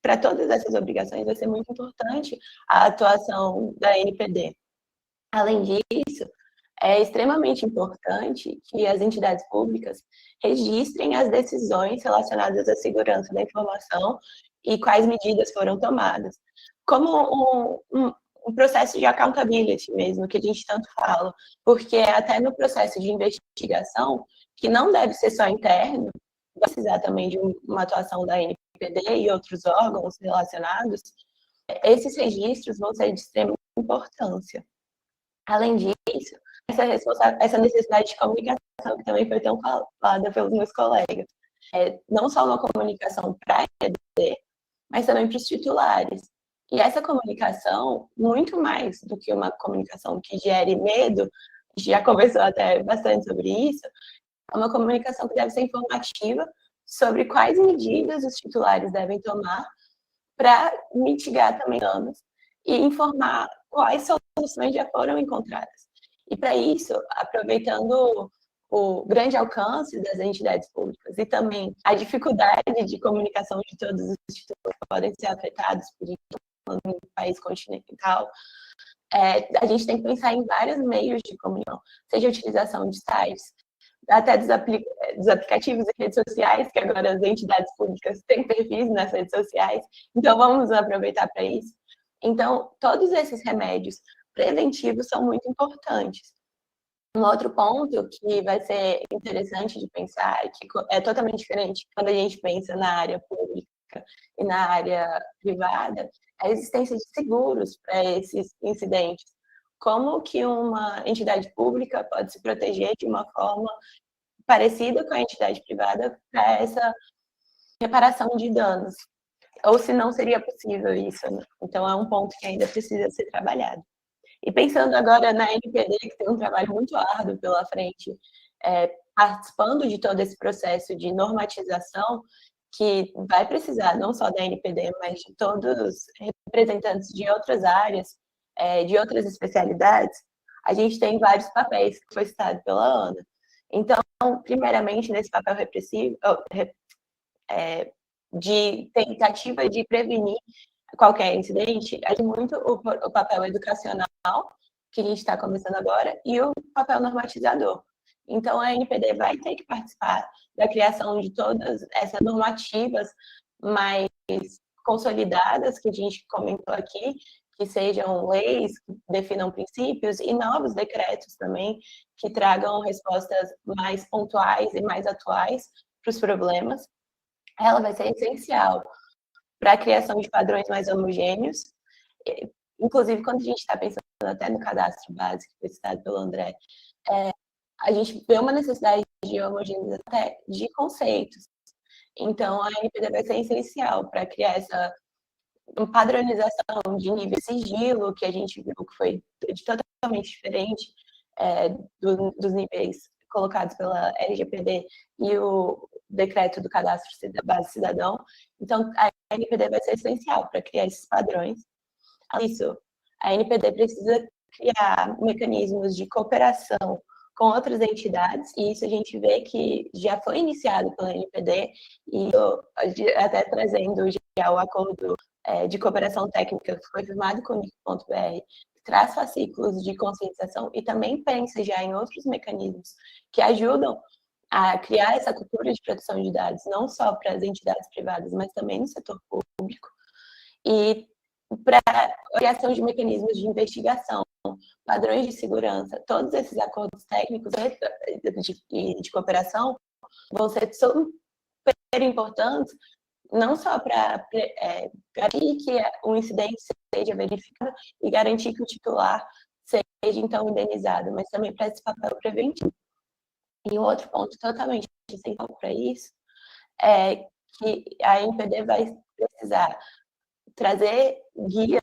para todas essas obrigações vai ser muito importante a atuação da NPD. Além disso, é extremamente importante que as entidades públicas registrem as decisões relacionadas à segurança da informação e quais medidas foram tomadas. Como um processo de accountability mesmo, que a gente tanto fala, porque até no processo de investigação, que não deve ser só interno, vai precisar também de uma atuação da NPD e outros órgãos relacionados, esses registros vão ser de extrema importância. Além disso, essa necessidade de comunicação, que também foi tão falada pelos meus colegas, não só uma comunicação para a EAD, mas também para os titulares. E essa comunicação, muito mais do que uma comunicação que gere medo, a gente já conversou até bastante sobre isso, é uma comunicação que deve ser informativa sobre quais medidas os titulares devem tomar para mitigar também danos e informar quais soluções já foram encontradas. E para isso, aproveitando o grande alcance das entidades públicas e também a dificuldade de comunicação de todos os titulares que podem ser afetados por um país continental, a gente tem que pensar em vários meios de comunicação, seja a utilização de sites, até dos aplicativos e redes sociais, que agora as entidades públicas têm perfis nas redes sociais, então vamos aproveitar para isso. Então, todos esses remédios preventivos são muito importantes. Um outro ponto que vai ser interessante de pensar, que é totalmente diferente quando a gente pensa na área pública e na área privada, é a existência de seguros para esses incidentes. Como que uma entidade pública pode se proteger de uma forma parecida com a entidade privada para essa reparação de danos? Ou se não seria possível isso, né? Então, é um ponto que ainda precisa ser trabalhado. E pensando agora na NPD, que tem um trabalho muito árduo pela frente, participando de todo esse processo de normatização, que vai precisar não só da NPD, mas de todos os representantes de outras áreas, de outras especialidades, a gente tem vários papéis que foi citado pela Ana. Então, primeiramente, nesse papel repressivo, de tentativa de prevenir qualquer incidente, é muito o papel educacional, que a gente está começando agora, e o papel normatizador. Então, a NPD vai ter que participar da criação de todas essas normativas mais consolidadas, que a gente comentou aqui, que sejam leis que definam princípios, e novos decretos também, que tragam respostas mais pontuais e mais atuais para os problemas. Ela vai ser essencial para a criação de padrões mais homogêneos, inclusive quando a gente está pensando até no cadastro básico, que foi citado pelo André, a gente vê uma necessidade de homogeneização até de conceitos. Então, a NPD vai ser essencial para criar essa padronização de nível de sigilo, que a gente viu que foi totalmente diferente dos níveis colocados pela LGPD e o decreto do cadastro da base cidadão. Então, a NPD vai ser essencial para criar esses padrões. Além disso, a NPD precisa criar mecanismos de cooperação com outras entidades, e isso a gente vê que já foi iniciado pela NPD, e até trazendo já o acordo de cooperação técnica que foi firmado com o NIC.br, que traz fascículos de conscientização e também pensa já em outros mecanismos que ajudam a criar essa cultura de proteção de dados, não só para as entidades privadas, mas também no setor público, e para a criação de mecanismos de investigação, padrões de segurança. Todos esses acordos técnicos de cooperação vão ser super importantes, não só para garantir que o incidente seja verificado e garantir que o titular seja, então, indenizado, mas também para esse papel preventivo. E um outro ponto totalmente essencial para isso é que a NPD vai precisar trazer guias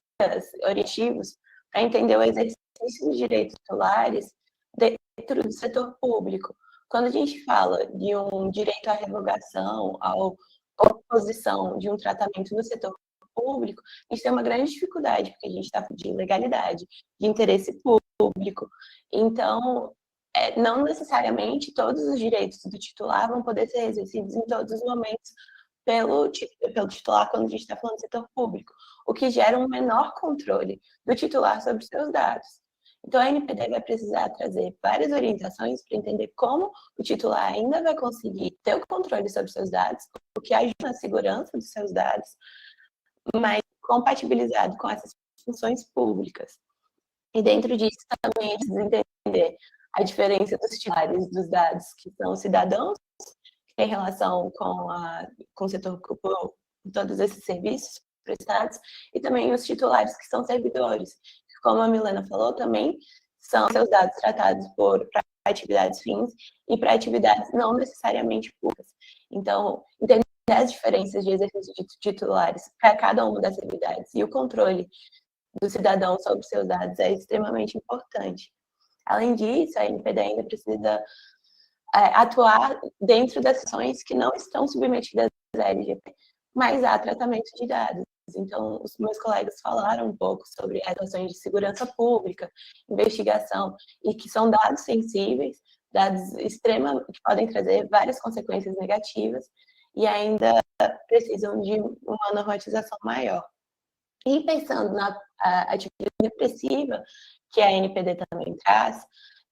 orientativos para entender o exercício dos direitos titulares dentro do setor público. Quando a gente fala de um direito à revogação, à oposição de um tratamento no setor público, a gente tem uma grande dificuldade, porque a gente está falando de legalidade, de interesse público. Então, não necessariamente todos os direitos do titular vão poder ser exercidos em todos os momentos pelo titular quando a gente está falando do setor público, o que gera um menor controle do titular sobre seus dados. Então, a NPD vai precisar trazer várias orientações para entender como o titular ainda vai conseguir ter o controle sobre seus dados, o que ajuda na segurança dos seus dados, mas compatibilizado com essas funções públicas. E dentro disso também eles entender a diferença dos titulares dos dados que são cidadãos, que têm relação com o setor, com todos esses serviços prestados, e também os titulares que são servidores. Como a Milena falou, também são seus dados tratados para atividades fins e para atividades não necessariamente públicas. Então, entender as diferenças de exercício de titulares para cada uma das atividades e o controle do cidadão sobre seus dados é extremamente importante. Além disso, a NPD ainda precisa atuar dentro das ações que não estão submetidas à LGPD, mas há tratamento de dados. Então, os meus colegas falaram um pouco sobre as ações de segurança pública, investigação, e que são dados sensíveis, dados que podem trazer várias consequências negativas e ainda precisam de uma normatização maior. E pensando na atividade repressiva, que a NPD também traz,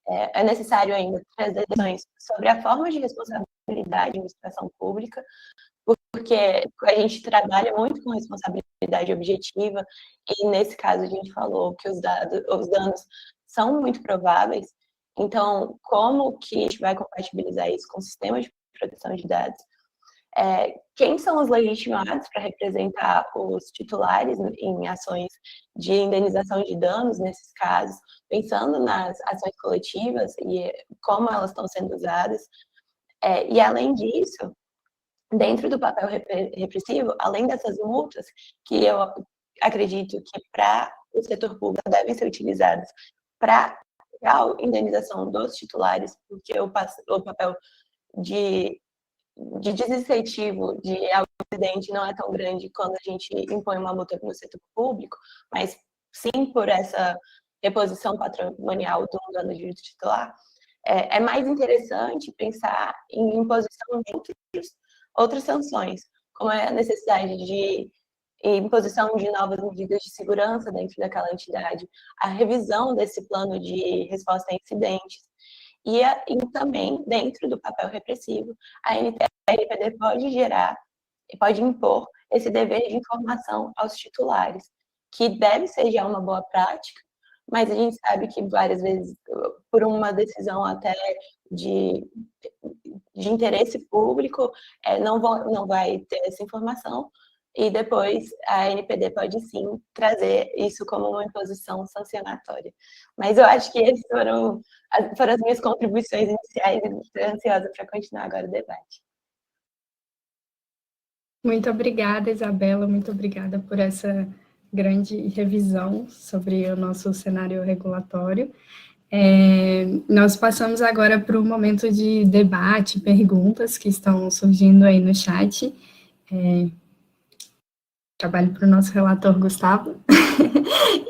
é necessário ainda trazer ações sobre a forma de responsabilidade de administração pública, porque a gente trabalha muito com responsabilidade objetiva, e nesse caso a gente falou que os danos são muito prováveis. Então, como que a gente vai compatibilizar isso com o sistema de proteção de dados? Quem são os legitimados para representar os titulares em ações de indenização de danos nesses casos, pensando nas ações coletivas e como elas estão sendo usadas. E, além disso, dentro do papel repressivo, além dessas multas, que eu acredito que para o setor público devem ser utilizadas para a indenização dos titulares, porque o papel de desincentivo de acidente não é tão grande quando a gente impõe uma multa no setor público, mas sim por essa reposição patrimonial do dano de titular. É mais interessante pensar em imposição de outras sanções, como a necessidade de imposição de novas medidas de segurança dentro daquela entidade, a revisão desse plano de resposta a incidentes, e também, dentro do papel repressivo, a NPD pode impor esse dever de informação aos titulares, que deve ser já uma boa prática, mas a gente sabe que várias vezes, por uma decisão até de interesse público, não vai ter essa informação, e depois a NPD pode sim trazer isso como uma imposição sancionatória. Mas eu acho que essas foram as minhas contribuições iniciais, e estou ansiosa para continuar agora o debate. Muito obrigada, Isabela, muito obrigada por essa grande revisão sobre o nosso cenário regulatório. Nós passamos agora para o momento de debate, perguntas que estão surgindo aí no chat. Trabalho para o nosso relator, Gustavo.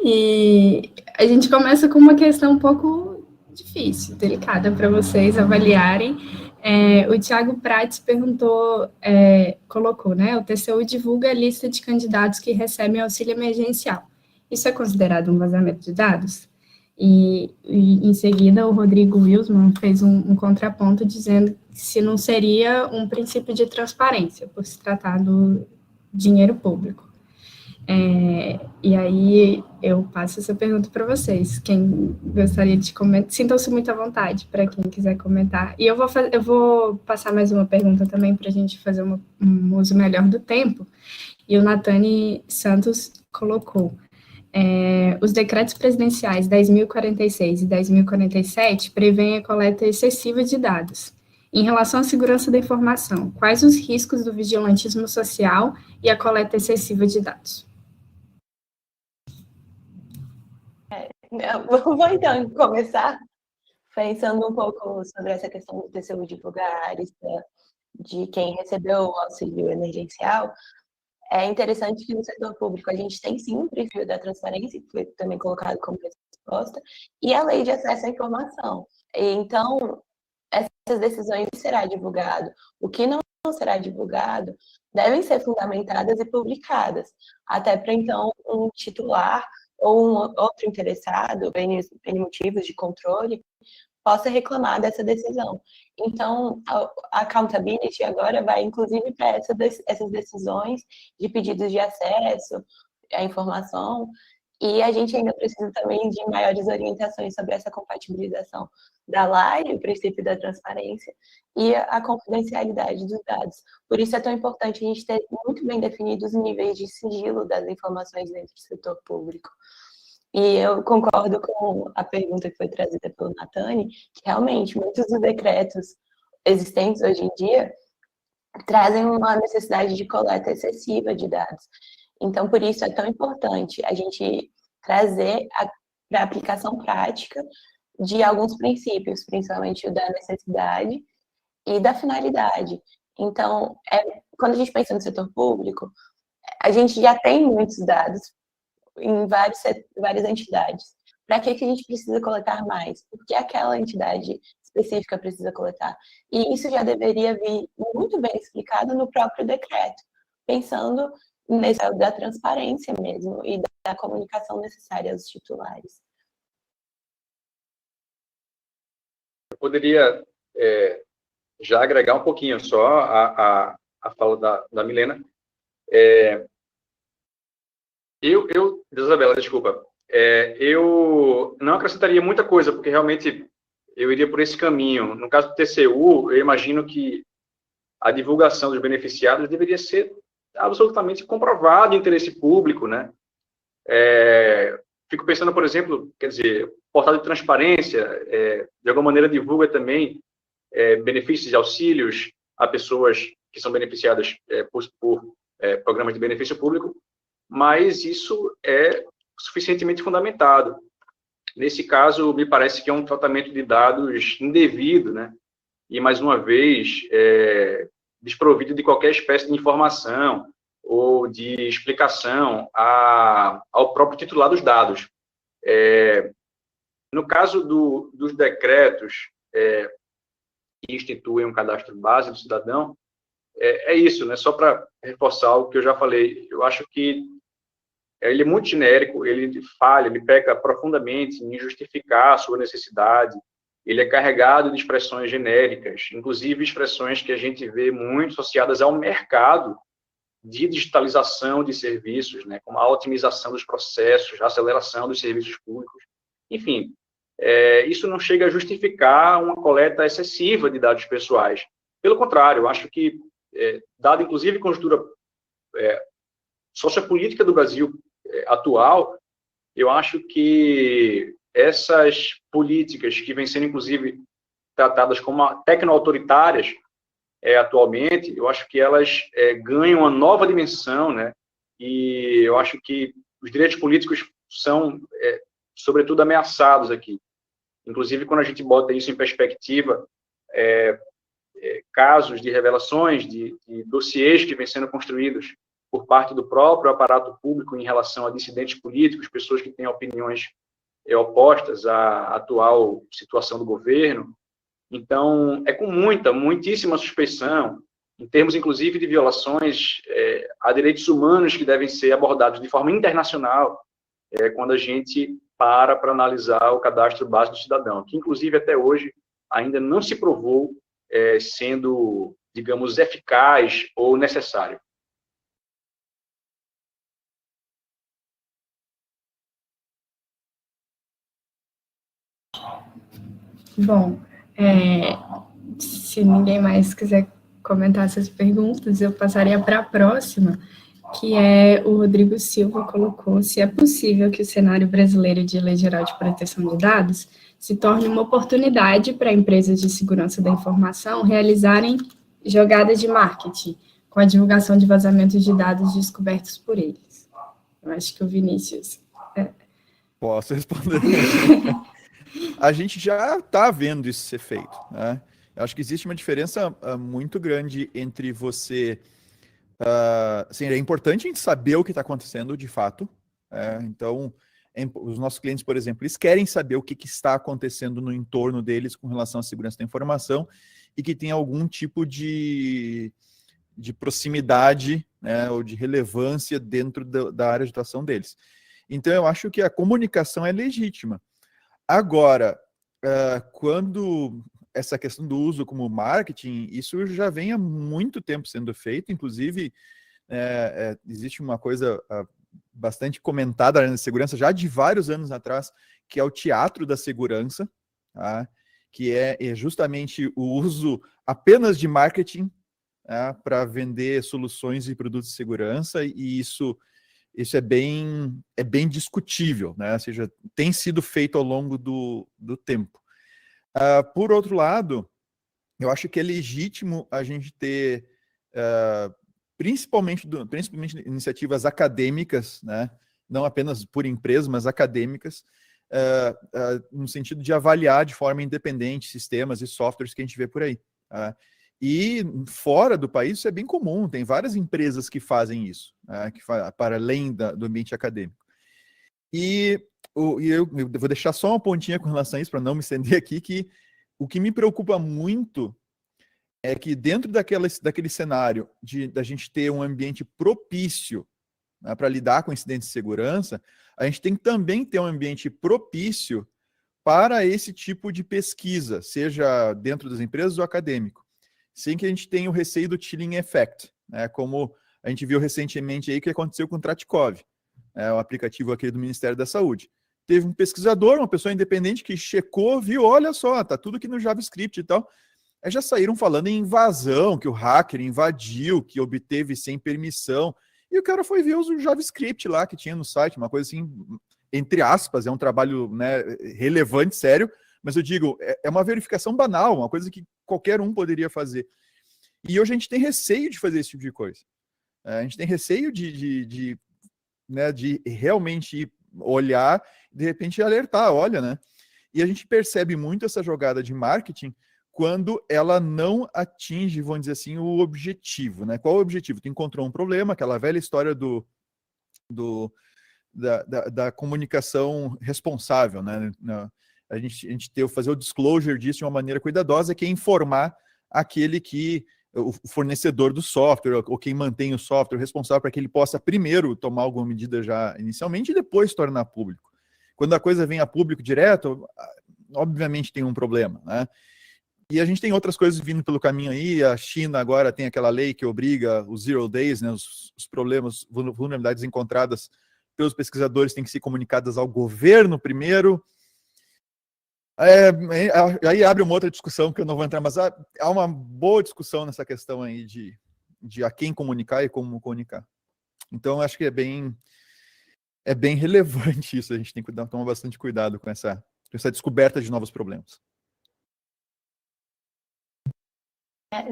E a gente começa com uma questão um pouco difícil, delicada para vocês avaliarem. O Thiago Prates colocou, né? O TCU divulga a lista de candidatos que recebem auxílio emergencial. Isso é considerado um vazamento de dados? E em seguida, o Rodrigo Wilson fez um contraponto dizendo que se não seria um princípio de transparência, por se tratar do dinheiro público. E aí eu passo essa pergunta para vocês. Quem gostaria de comentar, sintam-se muito à vontade para quem quiser comentar. E eu vou passar mais uma pergunta também para a gente fazer um uso melhor do tempo. E o Natane Santos colocou: os decretos presidenciais 10.046 e 10.047 prevêem a coleta excessiva de dados. Em relação à segurança da informação, quais os riscos do vigilantismo social e a coleta excessiva de dados? Vou então começar pensando um pouco sobre essa questão do TCU divulgar a lista de quem recebeu o auxílio emergencial. É interessante que no setor público a gente tem sim o princípio da transparência, que foi também colocado como resposta, e a lei de acesso à informação. Então, essas decisões será divulgado. O que não será divulgado devem ser fundamentadas e publicadas, até para então um titular ou um outro interessado, N motivos de controle, possa reclamar dessa decisão. Então, a accountability agora vai, inclusive, para essas decisões de pedidos de acesso à informação, e a gente ainda precisa também de maiores orientações sobre essa compatibilização da lei, o princípio da transparência, e a confidencialidade dos dados. Por isso é tão importante a gente ter muito bem definidos os níveis de sigilo das informações dentro do setor público. E eu concordo com a pergunta que foi trazida pelo Natani, que realmente muitos dos decretos existentes hoje em dia trazem uma necessidade de coleta excessiva de dados. Então, por isso é tão importante a gente trazer para a aplicação prática de alguns princípios, principalmente o da necessidade e da finalidade. Então, quando a gente pensa no setor público, a gente já tem muitos dados em várias entidades. Para que a gente precisa coletar mais? Porque aquela entidade específica precisa coletar. E isso já deveria vir muito bem explicado no próprio decreto, pensando nesse da transparência mesmo e da comunicação necessária aos titulares. Eu poderia já agregar um pouquinho só a fala da Milena. Isabela, desculpa. Eu não acrescentaria muita coisa, porque realmente eu iria por esse caminho. No caso do TCU, eu imagino que a divulgação dos beneficiados deveria ser absolutamente comprovado o interesse público, né? Fico pensando, por exemplo, quer dizer, portal de transparência, de alguma maneira divulga também benefícios e auxílios a pessoas que são beneficiadas por programas de benefício público, mas isso é suficientemente fundamentado. Nesse caso, me parece que é um tratamento de dados indevido, né? E, mais uma vez, desprovido de qualquer espécie de informação ou de explicação ao próprio titular dos dados. No caso dos decretos que instituem um cadastro base do cidadão, é isso, né? Só para reforçar o que eu já falei, eu acho que ele é muito genérico, ele falha, ele peca profundamente em justificar a sua necessidade, ele é carregado de expressões genéricas, inclusive expressões que a gente vê muito associadas ao mercado de digitalização de serviços, né, como a otimização dos processos, a aceleração dos serviços públicos. Enfim, isso não chega a justificar uma coleta excessiva de dados pessoais. Pelo contrário, eu acho que, dada inclusive a conjuntura sociopolítica do Brasil atual, eu acho que essas políticas que vêm sendo, inclusive, tratadas como tecno-autoritárias atualmente, eu acho que elas ganham uma nova dimensão, né? E eu acho que os direitos políticos são, sobretudo, ameaçados aqui. Inclusive, quando a gente bota isso em perspectiva, casos de revelações, de dossiês que vêm sendo construídos por parte do próprio aparato público em relação a dissidentes políticos, pessoas que têm opiniões opostas à atual situação do governo. Então, é com muitíssima suspeição, em termos, inclusive, de violações a direitos humanos que devem ser abordados de forma internacional, quando a gente para analisar o cadastro básico do cidadão, que, inclusive, até hoje, ainda não se provou sendo, digamos, eficaz ou necessário. Bom, se ninguém mais quiser comentar essas perguntas, eu passaria para a próxima, que o Rodrigo Silva colocou se é possível que o cenário brasileiro de Lei Geral de Proteção de Dados se torne uma oportunidade para empresas de segurança da informação realizarem jogadas de marketing com a divulgação de vazamentos de dados descobertos por eles. Eu acho que o Vinícius... Posso responder? A gente já está vendo isso ser feito, né? Eu acho que existe uma diferença muito grande entre você Assim, é importante a gente saber o que está acontecendo de fato. Então, os nossos clientes, por exemplo, eles querem saber o que está acontecendo no entorno deles com relação à segurança da informação e que tem algum tipo de proximidade, né, ou de relevância dentro da área de atuação deles. Então, eu acho que a comunicação é legítima. Agora, quando essa questão do uso como marketing, isso já vem há muito tempo sendo feito, inclusive existe uma coisa bastante comentada na segurança já de vários anos atrás, que é o teatro da segurança, tá? Que é justamente o uso apenas de marketing para vender soluções e produtos de segurança, e isso é bem discutível, né? Ou seja, tem sido feito ao longo do tempo. Por outro lado, eu acho que é legítimo a gente ter, principalmente iniciativas acadêmicas, né? Não apenas por empresas, mas acadêmicas, no sentido de avaliar de forma independente sistemas e softwares que a gente vê por aí. E fora do país isso é bem comum, tem várias empresas que fazem isso, para além do ambiente acadêmico. E eu vou deixar só uma pontinha com relação a isso, para não me estender aqui, que o que me preocupa muito é que dentro daquele cenário da gente ter um ambiente propício, né, para lidar com incidentes de segurança, a gente tem que também ter um ambiente propício para esse tipo de pesquisa, seja dentro das empresas ou acadêmico, sem que a gente tenha o receio do chilling effect, né, como a gente viu recentemente aí que aconteceu com o Tratikov, o aplicativo aqui do Ministério da Saúde. Teve um pesquisador, uma pessoa independente que checou, viu, olha só, tá tudo aqui no JavaScript e tal. Aí já saíram falando em invasão, que o hacker invadiu, que obteve sem permissão. E o cara foi ver o JavaScript lá que tinha no site, uma coisa assim, entre aspas, é um trabalho, né, relevante, sério, mas eu digo, é uma verificação banal, uma coisa que qualquer um poderia fazer. E hoje a gente tem receio de fazer esse tipo de coisa. A gente tem receio de realmente olhar, de repente alertar, olha, né? E a gente percebe muito essa jogada de marketing quando ela não atinge, vamos dizer assim, o objetivo, né? Qual é o objetivo? Tu encontrou um problema, aquela velha história da comunicação responsável, né? A gente fazer o disclosure disso de uma maneira cuidadosa, que é informar aquele o fornecedor do software, ou quem mantém o software, responsável para que ele possa primeiro tomar alguma medida já inicialmente e depois tornar público. Quando a coisa vem a público direto, obviamente tem um problema, né? E a gente tem outras coisas vindo pelo caminho aí. A China agora tem aquela lei que obriga os Zero Days, né, os problemas, vulnerabilidades encontradas pelos pesquisadores têm que ser comunicadas ao governo primeiro. Aí abre uma outra discussão que eu não vou entrar, mas há uma boa discussão nessa questão aí de a quem comunicar e como comunicar. Então, acho que é bem relevante isso. A gente tem que tomar bastante cuidado com essa descoberta de novos problemas.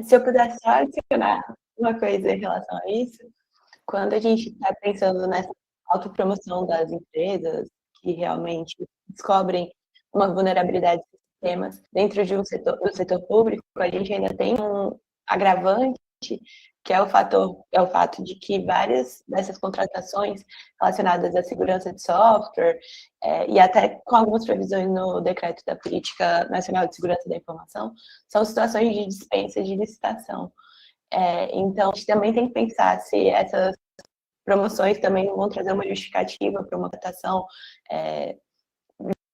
Se eu pudesse só adicionar uma coisa em relação a isso, quando a gente está pensando nessa autopromoção das empresas que realmente descobrem uma vulnerabilidade de sistemas dentro de do setor público, a gente ainda tem um agravante, que é o fato de que várias dessas contratações relacionadas à segurança de software, e até com algumas previsões no decreto da Política Nacional de Segurança da Informação, são situações de dispensa de licitação. Então, a gente também tem que pensar se essas promoções também vão trazer uma justificativa para uma contratação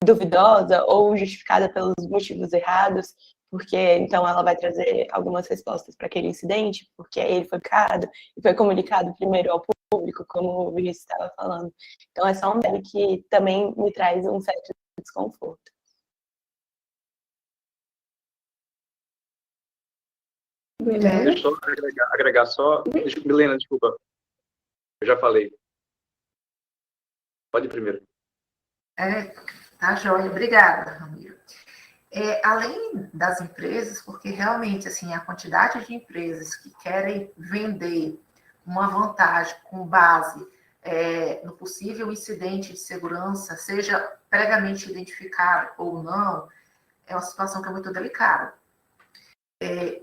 duvidosa ou justificada pelos motivos errados, porque então ela vai trazer algumas respostas para aquele incidente, porque ele foi comunicado primeiro ao público, como o Vinícius estava falando. Então é só um detalhe que também me traz um certo desconforto. Milena? Deixa eu só agregar só... Milena, desculpa. Eu já falei. Pode ir primeiro. Tá, joia. Obrigada, Ramiro. Além das empresas, porque realmente assim, a quantidade de empresas que querem vender uma vantagem com base no possível incidente de segurança, seja previamente identificado ou não, é uma situação que é muito delicada.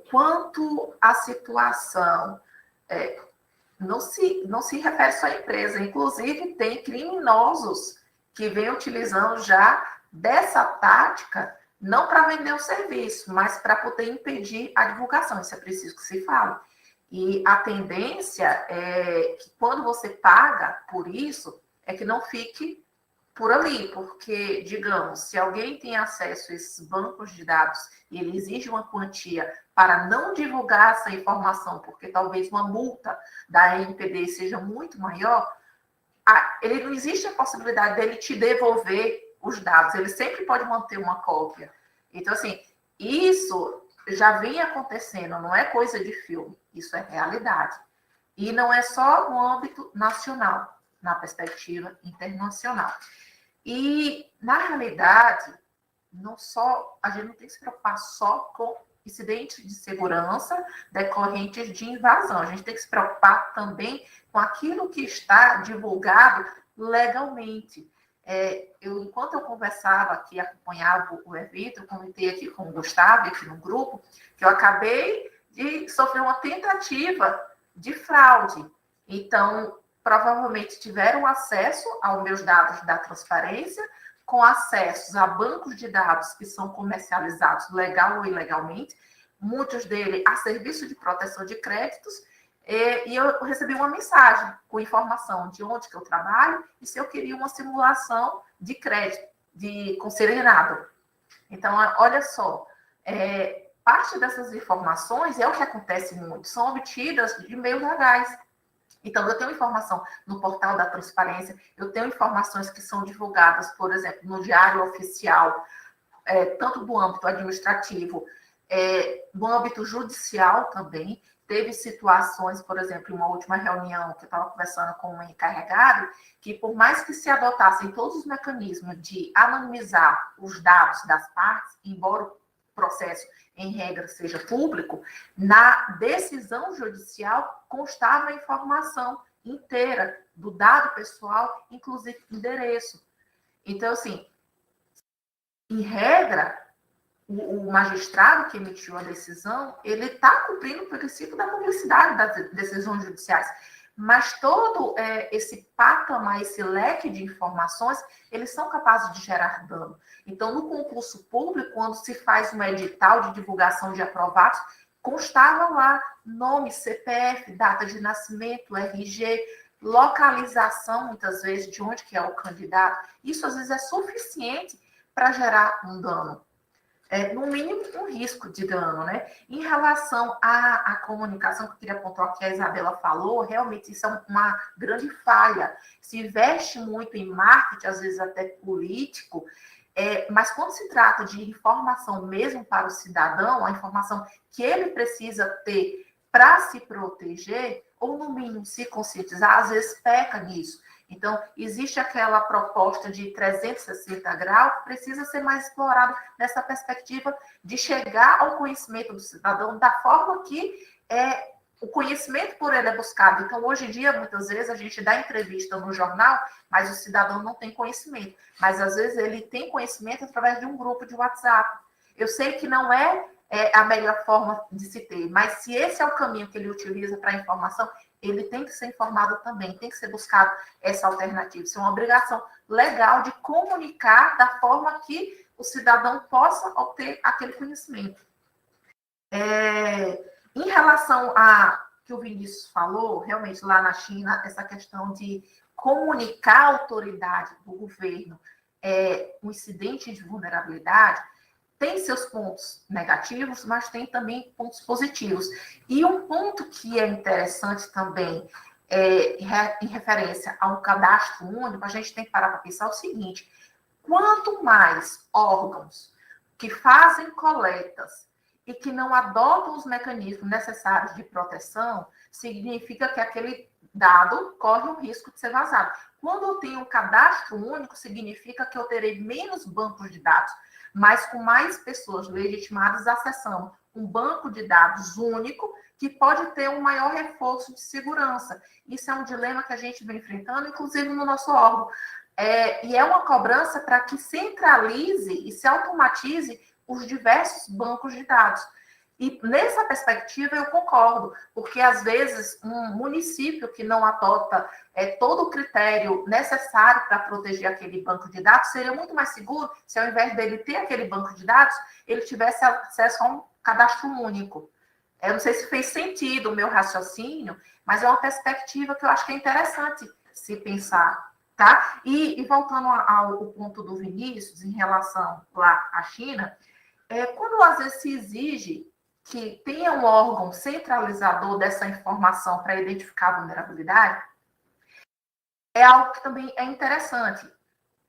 Quanto à situação não se refere só à empresa. Inclusive, tem criminosos que vêm utilizando já dessa tática, não para vender o serviço, mas para poder impedir a divulgação. Isso é preciso que se fale. E a tendência é que quando você paga por isso, é que não fique por ali, porque, digamos, se alguém tem acesso a esses bancos de dados e ele exige uma quantia para não divulgar essa informação, porque talvez uma multa da ANPD seja muito maior, ele não existe a possibilidade dele te devolver os dados, ele sempre pode manter uma cópia. Então, assim, isso já vem acontecendo, não é coisa de filme, isso é realidade. E não é só no âmbito nacional, na perspectiva internacional. E, na realidade, a gente não tem que se preocupar só com incidentes de segurança decorrentes de invasão. A gente tem que se preocupar também com aquilo que está divulgado legalmente. Enquanto eu conversava aqui, acompanhava o evento, eu comentei aqui com o Gustavo, aqui no grupo, que eu acabei de sofrer uma tentativa de fraude. Então, provavelmente tiveram acesso aos meus dados da transparência, com acessos a bancos de dados que são comercializados legal ou ilegalmente, muitos deles a serviço de proteção de créditos, e eu recebi uma mensagem com informação de onde que eu trabalho e se eu queria uma simulação de crédito, com serenado. Então, olha só, parte dessas informações é o que acontece muito, são obtidas de meios legais. Então, eu tenho informação no portal da transparência, eu tenho informações que são divulgadas, por exemplo, no Diário Oficial, tanto do âmbito administrativo, do âmbito judicial também. Teve situações, por exemplo, em uma última reunião que eu estava conversando com um encarregado, que por mais que se adotassem todos os mecanismos de anonimizar os dados das partes, embora o processo, em regra, seja público, na decisão judicial constava a informação inteira do dado pessoal, inclusive endereço. Então, assim, em regra, o magistrado que emitiu a decisão, ele está cumprindo o princípio da publicidade das decisões judiciais, mas todo esse patamar, esse leque de informações, eles são capazes de gerar dano. Então, no concurso público, quando se faz um edital de divulgação de aprovados, constava lá nome, CPF, data de nascimento, RG, localização, muitas vezes, de onde que é o candidato. Isso, às vezes, é suficiente para gerar um dano. No mínimo, um risco de dano, né? Em relação à comunicação, que eu queria pontuar que a Isabela falou, realmente isso é uma grande falha. Se investe muito em marketing, às vezes até político, mas quando se trata de informação mesmo para o cidadão, a informação que ele precisa ter para se proteger, ou no mínimo se conscientizar, às vezes peca nisso. Então, existe aquela proposta de 360 graus que precisa ser mais explorada nessa perspectiva de chegar ao conhecimento do cidadão da forma que o conhecimento por ele é buscado. Então, hoje em dia, muitas vezes, a gente dá entrevista no jornal, mas o cidadão não tem conhecimento. Mas, às vezes, ele tem conhecimento através de um grupo de WhatsApp. Eu sei que não é a melhor forma de se ter, mas se esse é o caminho que ele utiliza para a informação, ele tem que ser informado também, tem que ser buscado essa alternativa. Isso é uma obrigação legal de comunicar da forma que o cidadão possa obter aquele conhecimento. Em relação a que o Vinícius falou, realmente lá na China, essa questão de comunicar a autoridade do governo um incidente de vulnerabilidade, tem seus pontos negativos, mas tem também pontos positivos. E um ponto que é interessante também, em referência a um cadastro único, a gente tem que parar para pensar o seguinte: quanto mais órgãos que fazem coletas e que não adotam os mecanismos necessários de proteção, significa que aquele dado corre o risco de ser vazado. Quando eu tenho um cadastro único, significa que eu terei menos bancos de dados, mas com mais pessoas legitimadas acessando um banco de dados único que pode ter um maior reforço de segurança. Isso é um dilema que a gente vem enfrentando, inclusive no nosso órgão. E é uma cobrança para que centralize e se automatize os diversos bancos de dados. E nessa perspectiva eu concordo, porque às vezes um município que não adota todo o critério necessário para proteger aquele banco de dados seria muito mais seguro se ao invés dele ter aquele banco de dados, ele tivesse acesso a um cadastro único. Eu não sei se fez sentido o meu raciocínio, mas é uma perspectiva que eu acho que é interessante se pensar, tá? E voltando ao ponto do Vinícius em relação lá à China, quando às vezes se exige que tenha um órgão centralizador dessa informação para identificar a vulnerabilidade, é algo que também é interessante,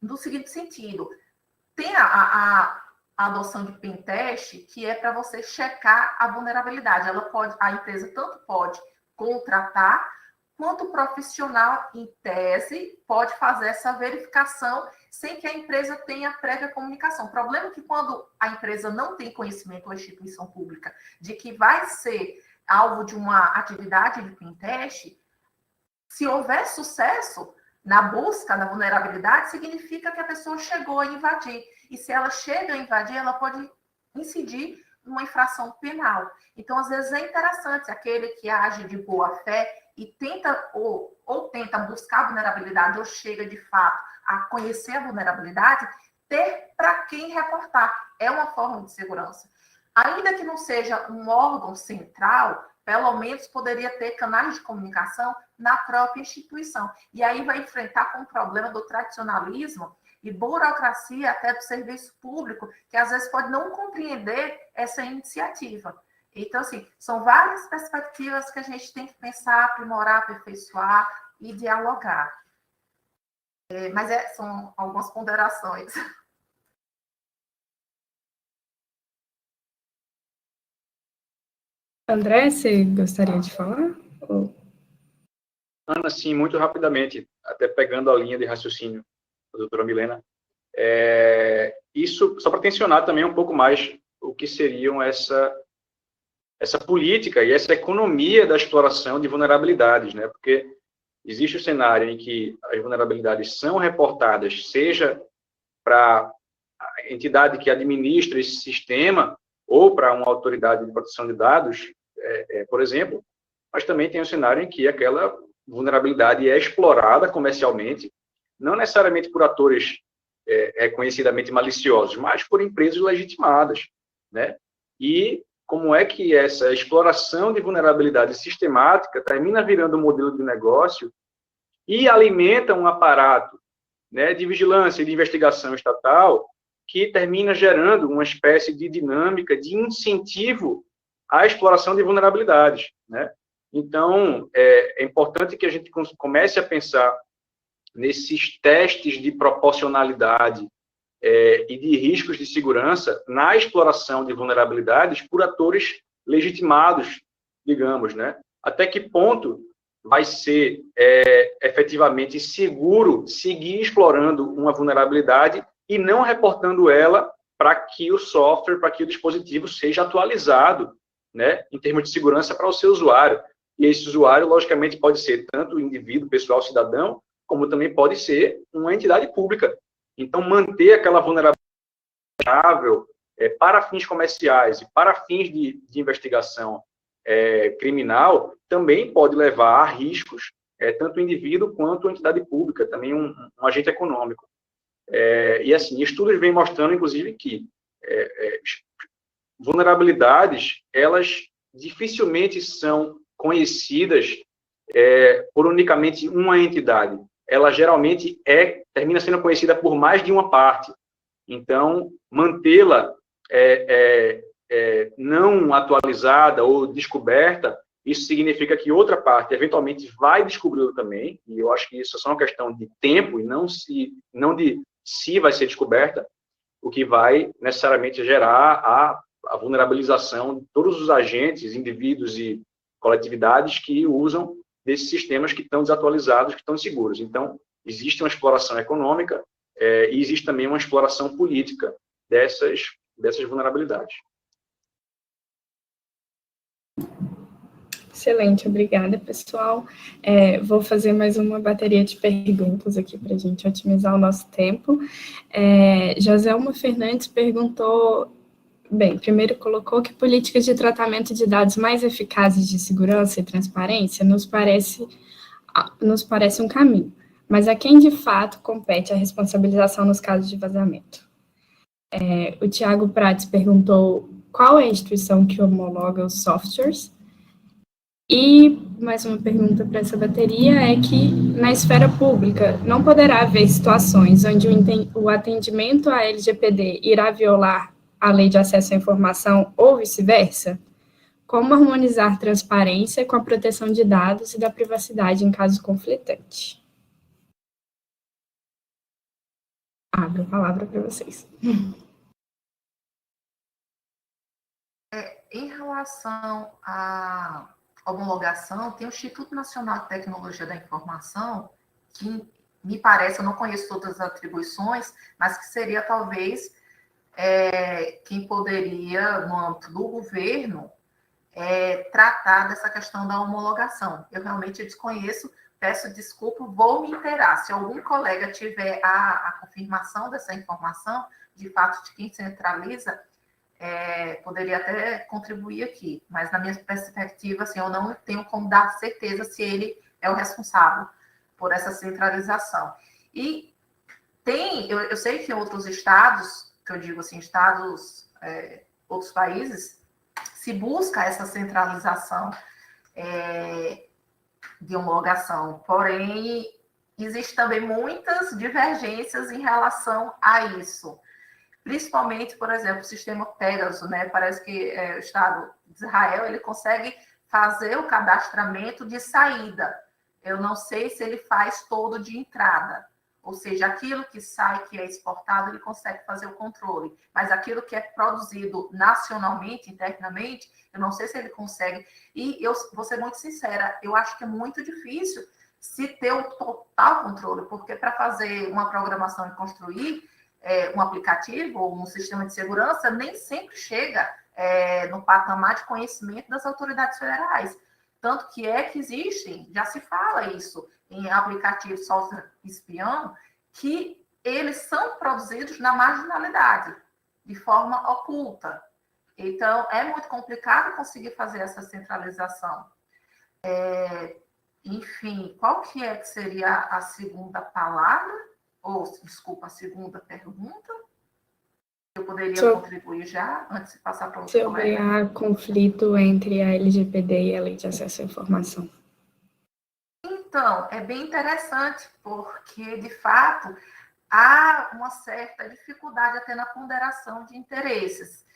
no seguinte sentido, tem a adoção de pentest, que é para você checar a vulnerabilidade. A empresa tanto pode contratar, quanto o profissional, em tese, pode fazer essa verificação sem que a empresa tenha prévia comunicação. O problema é que quando a empresa não tem conhecimento, ou a instituição pública, de que vai ser alvo de uma atividade de pentest, se houver sucesso na busca da vulnerabilidade, significa que a pessoa chegou a invadir. E se ela chega a invadir, ela pode incidir numa infração penal. Então, às vezes, é interessante aquele que age de boa fé e tenta ou tenta buscar a vulnerabilidade ou chega, de fato, a conhecer a vulnerabilidade, ter para quem reportar. É uma forma de segurança. Ainda que não seja um órgão central, pelo menos poderia ter canais de comunicação na própria instituição. E aí vai enfrentar com o problema do tradicionalismo e burocracia até do serviço público, que às vezes pode não compreender essa iniciativa. Então, assim, são várias perspectivas que a gente tem que pensar, aprimorar, aperfeiçoar e dialogar. Mas são algumas ponderações. André, você gostaria de falar? Ana, sim, muito rapidamente, até pegando a linha de raciocínio da doutora Milena, isso só para tensionar também um pouco mais o que seriam essa política e essa economia da exploração de vulnerabilidades, né? Porque existe o cenário em que as vulnerabilidades são reportadas, seja para a entidade que administra esse sistema ou para uma autoridade de proteção de dados, por exemplo, mas também tem um cenário em que aquela vulnerabilidade é explorada comercialmente, não necessariamente por atores reconhecidamente maliciosos, mas por empresas legitimadas, né? E como é que essa exploração de vulnerabilidade sistemática termina virando um modelo de negócio e alimenta um aparato, né, de vigilância e de investigação estatal que termina gerando uma espécie de dinâmica de incentivo à exploração de vulnerabilidades, né? Então, é importante que a gente comece a pensar nesses testes de proporcionalidade e de riscos de segurança na exploração de vulnerabilidades por atores legitimados, digamos, né? Até que ponto vai ser efetivamente seguro seguir explorando uma vulnerabilidade e não reportando ela para que o software, para que o dispositivo seja atualizado, né, em termos de segurança para o seu usuário. E esse usuário, logicamente, pode ser tanto o indivíduo, pessoal, cidadão, como também pode ser uma entidade pública. Então, manter aquela vulnerabilidade para fins comerciais e para fins de investigação criminal também pode levar a riscos, tanto o indivíduo quanto a entidade pública, também um agente econômico. E, assim, estudos vêm mostrando, inclusive, que vulnerabilidades, elas dificilmente são conhecidas por unicamente uma entidade. Ela geralmente termina sendo conhecida por mais de uma parte. Então, mantê-la não atualizada ou descoberta, isso significa que outra parte eventualmente vai descobri-lo também, e eu acho que isso é só uma questão de tempo e não de se vai ser descoberta, o que vai necessariamente gerar a vulnerabilização de todos os agentes, indivíduos e coletividades que usam desses sistemas que estão desatualizados, que estão inseguros. Então, existe uma exploração econômica e existe também uma exploração política dessas vulnerabilidades. Excelente, obrigada, pessoal. Vou fazer mais uma bateria de perguntas aqui para a gente otimizar o nosso tempo. Joselma Fernandes perguntou Bem, primeiro colocou que políticas de tratamento de dados mais eficazes de segurança e transparência nos parece um caminho, mas a quem de fato compete a responsabilização nos casos de vazamento? O Tiago Prates perguntou qual é a instituição que homologa os softwares. E mais uma pergunta para essa bateria é que, na esfera pública, não poderá haver situações onde o atendimento à LGPD irá violar a Lei de Acesso à Informação ou vice-versa? Como harmonizar transparência com a proteção de dados e da privacidade em caso conflitante? Abro a palavra para vocês. Em relação à homologação, tem o Instituto Nacional de Tecnologia da Informação, que me parece, eu não conheço todas as atribuições, mas que seria talvez quem poderia, no âmbito do governo, tratar dessa questão da homologação. Eu realmente desconheço, peço desculpa, vou me inteirar. Se algum colega tiver a confirmação dessa informação, de fato, de quem centraliza, poderia até contribuir aqui, mas na minha perspectiva, assim, eu não tenho como dar certeza se ele é o responsável por essa centralização. E eu sei que em outros estados, que eu digo assim, outros países, se busca essa centralização de homologação, porém, existem também muitas divergências em relação a isso. Principalmente, por exemplo, o sistema Pegasus, né? Parece que o Estado de Israel ele consegue fazer o cadastramento de saída. Eu não sei se ele faz todo de entrada. Ou seja, aquilo que sai, que é exportado, ele consegue fazer o controle. Mas aquilo que é produzido nacionalmente, internamente, eu não sei se ele consegue. E eu vou ser muito sincera, eu acho que é muito difícil se ter o total controle, porque para fazer uma programação e construir um aplicativo ou um sistema de segurança, nem sempre chega no patamar de conhecimento das autoridades federais. Tanto que existem, já se fala isso, em aplicativos software espião, que eles são produzidos na marginalidade, de forma oculta. Então, é muito complicado conseguir fazer essa centralização. Enfim, qual que seria a segunda palavra? Desculpa, a segunda pergunta. Eu poderia contribuir já, antes de passar para outro sobre colega. o conflito entre a LGPD e a Lei de Acesso à Informação. Então, é bem interessante, porque, de fato, há uma certa dificuldade até na ponderação de interesses.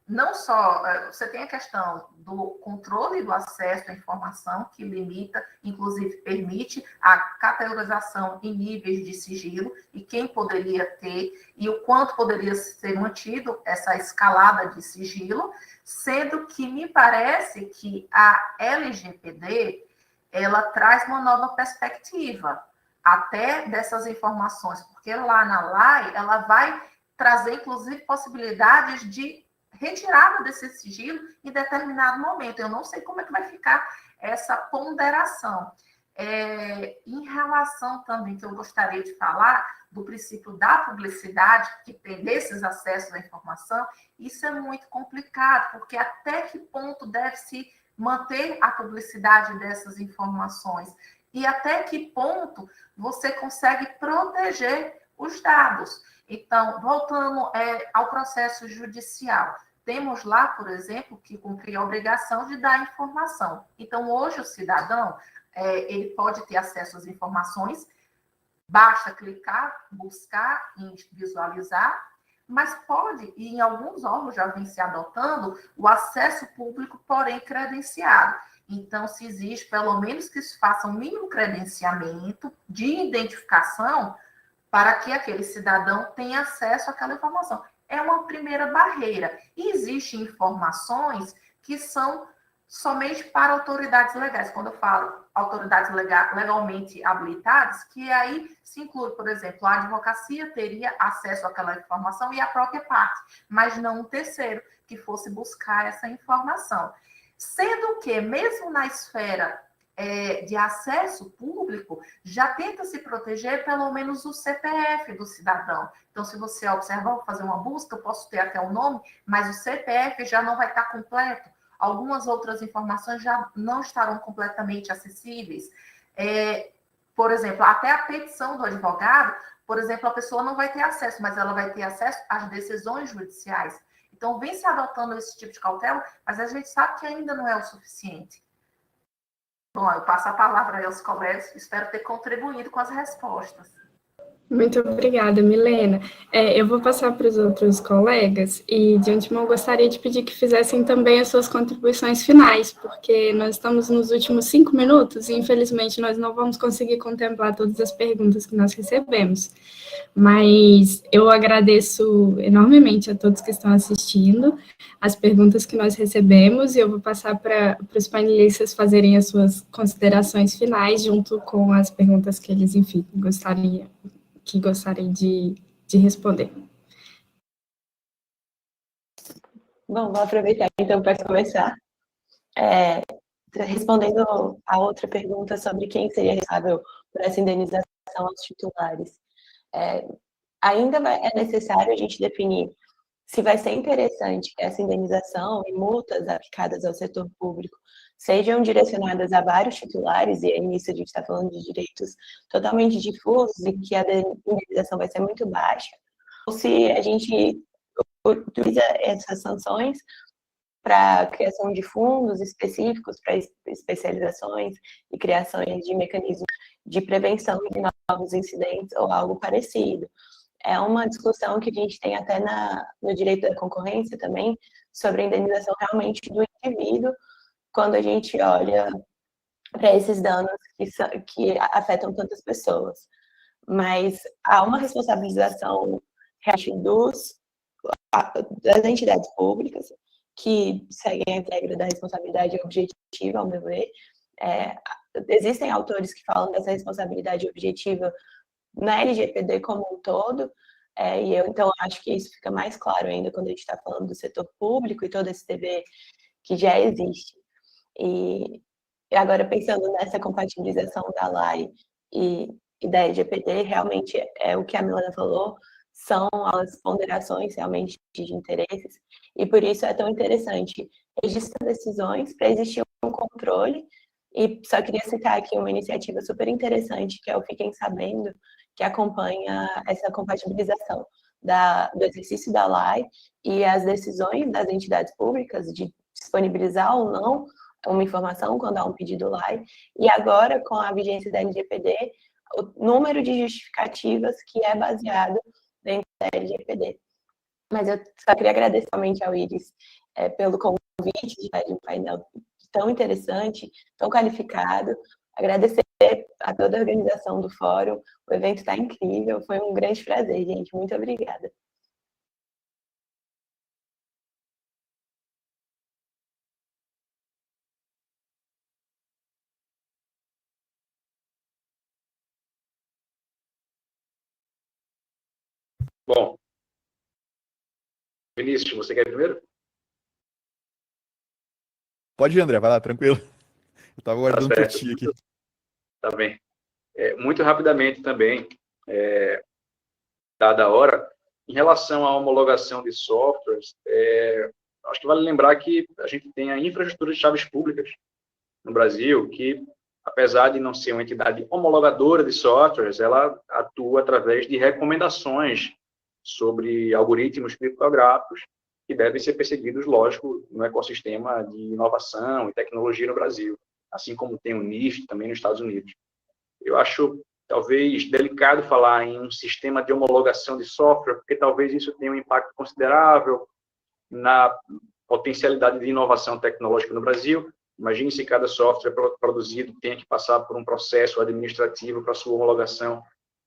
Não só, você tem a questão do controle do acesso à informação, que limita, inclusive permite a categorização em níveis de sigilo, e quem poderia ter, e o quanto poderia ser mantido essa escalada de sigilo, sendo que me parece que a LGPD, ela traz uma nova perspectiva, até dessas informações, porque lá na LAI, ela vai trazer, inclusive, possibilidades de retirada desse sigilo em determinado momento. Eu não sei como é que vai ficar essa ponderação. Em relação também, que eu gostaria de falar, do princípio da publicidade, que tem desses acessos à informação, isso é muito complicado, porque até que ponto deve-se manter a publicidade dessas informações? E até que ponto você consegue proteger os dados? Então, voltando ao processo judicial, temos lá, por exemplo, que cumprir a obrigação de dar informação. Então, hoje o cidadão, ele pode ter acesso às informações, basta clicar, buscar e visualizar, mas pode, e em alguns órgãos já vem se adotando, o acesso público, porém credenciado. Então, se existe, pelo menos que se faça um mínimo credenciamento de identificação para que aquele cidadão tenha acesso àquela informação. É uma primeira barreira. E existem informações que são somente para autoridades legais. Quando eu falo autoridades legalmente habilitadas, que aí se inclui, por exemplo, a advocacia teria acesso àquela informação e a própria parte, mas não um terceiro que fosse buscar essa informação. Sendo que, mesmo na esfera de acesso público, já tenta se proteger pelo menos o CPF do cidadão. Então, se você observar, vou fazer uma busca, eu posso ter até o nome, mas o CPF já não vai estar completo. Algumas outras informações já não estarão completamente acessíveis. Por exemplo, até a petição do advogado, por exemplo, a pessoa não vai ter acesso, mas ela vai ter acesso às decisões judiciais. Então, vem se adotando esse tipo de cautela, mas a gente sabe que ainda não é o suficiente. Bom, eu passo a palavra aí aos colegas, espero ter contribuído com as respostas. Muito obrigada, Milena. Eu vou passar para os outros colegas e, de antemão, gostaria de pedir que fizessem também as suas contribuições finais, porque nós estamos nos últimos 5 minutos e, infelizmente, nós não vamos conseguir contemplar todas as perguntas que nós recebemos. Mas eu agradeço enormemente a todos que estão assistindo, as perguntas que nós recebemos, e eu vou passar para os panelistas fazerem as suas considerações finais, junto com as perguntas que eles, enfim, gostariam de responder. Bom, vou aproveitar então para começar. Respondendo a outra pergunta sobre quem seria responsável por essa indenização aos titulares. Ainda é necessário a gente definir se vai ser interessante que essa indenização e multas aplicadas ao setor público sejam direcionadas a vários titulares, e aí nisso a gente está falando de direitos totalmente difusos e que a indenização vai ser muito baixa, ou se a gente utiliza essas sanções para a criação de fundos específicos para especializações e criações de mecanismos de prevenção de novos incidentes ou algo parecido. É uma discussão que a gente tem até no direito da concorrência também, sobre a indenização realmente do indivíduo, quando a gente olha para esses danos que afetam tantas pessoas. Mas há uma responsabilização das entidades públicas, que seguem a regra da responsabilidade objetiva, ao meu ver. Existem autores que falam dessa responsabilidade objetiva na LGPD como um todo, e eu então acho que isso fica mais claro ainda quando a gente está falando do setor público e todo esse dever que já existe. E agora, pensando nessa compatibilização da LAI e da LGPD, realmente é o que a Milena falou, são as ponderações realmente de interesses, e por isso é tão interessante registrar decisões para existir um controle. E só queria citar aqui uma iniciativa super interessante, que é o Fiquem Sabendo, que acompanha essa compatibilização do exercício da LAI e as decisões das entidades públicas de disponibilizar ou não uma informação quando há um pedido LAI, e agora, com a vigência da LGPD, o número de justificativas que é baseado dentro da LGPD. Mas eu só queria agradecer somente ao Iris pelo convite de estar de um painel tão interessante, tão qualificado, agradecer a toda a organização do fórum, o evento está incrível, foi um grande prazer, gente, muito obrigada. Bom, Vinícius, você quer primeiro? Pode ir, André, vai lá, tranquilo. Eu estava guardando por certo. ti aqui. Tá bem. Muito rapidamente também, dada a hora, em relação à homologação de softwares, acho que vale lembrar que a gente tem a infraestrutura de chaves públicas no Brasil, que, apesar de não ser uma entidade homologadora de softwares, ela atua através de recomendações sobre algoritmos criptográficos que devem ser perseguidos, lógico, no ecossistema de inovação e tecnologia no Brasil, assim como tem o NIST também nos Estados Unidos. Eu acho, talvez, delicado falar em um sistema de homologação de software, porque talvez isso tenha um impacto considerável na potencialidade de inovação tecnológica no Brasil. Imagine se cada software produzido tenha que passar por um processo administrativo para sua homologação.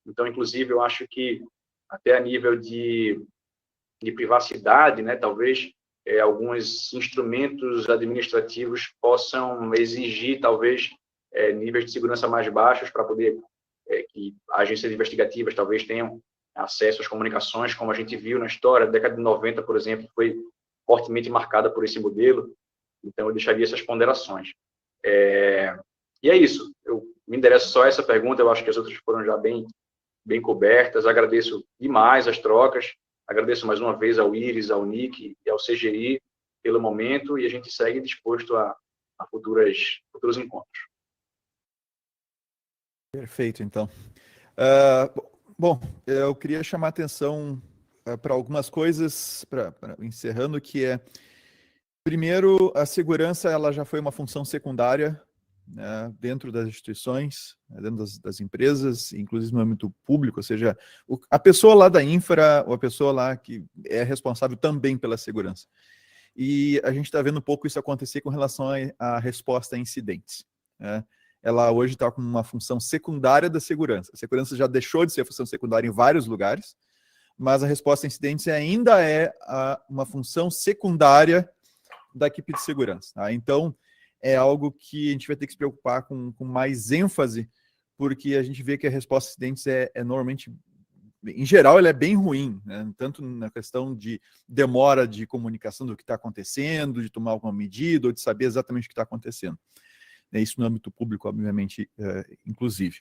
Então, inclusive, eu acho que até a nível de privacidade, né, talvez alguns instrumentos administrativos possam exigir, talvez, níveis de segurança mais baixos para poder que agências investigativas talvez tenham acesso às comunicações, como a gente viu na história. A década de 90, por exemplo, foi fortemente marcada por esse modelo. Então, eu deixaria essas ponderações. E E é isso. Eu me endereço só a essa pergunta. Eu acho que as outras foram já bem cobertas. Agradeço demais as trocas. Agradeço mais uma vez ao Iris, ao Nick e ao CGI pelo momento, e a gente segue disposto a futuros encontros. Perfeito, então. Bom, eu queria chamar a atenção para algumas coisas, encerrando, que é, primeiro, a segurança ela já foi uma função secundária, né, dentro das instituições, dentro das empresas, inclusive no âmbito público, ou seja, a pessoa lá da infra, ou a pessoa lá que é responsável também pela segurança. E a gente está vendo um pouco isso acontecer com relação à resposta a incidentes, né? Ela hoje está com uma função secundária da segurança. A segurança já deixou de ser função secundária em vários lugares, mas a resposta a incidentes ainda é uma função secundária da equipe de segurança. Tá? Então, é algo que a gente vai ter que se preocupar com mais ênfase, porque a gente vê que a resposta a incidentes é normalmente, em geral, ela é bem ruim, né? Tanto na questão de demora de comunicação do que está acontecendo, de tomar alguma medida, ou de saber exatamente o que está acontecendo. Isso no âmbito público, obviamente, inclusive.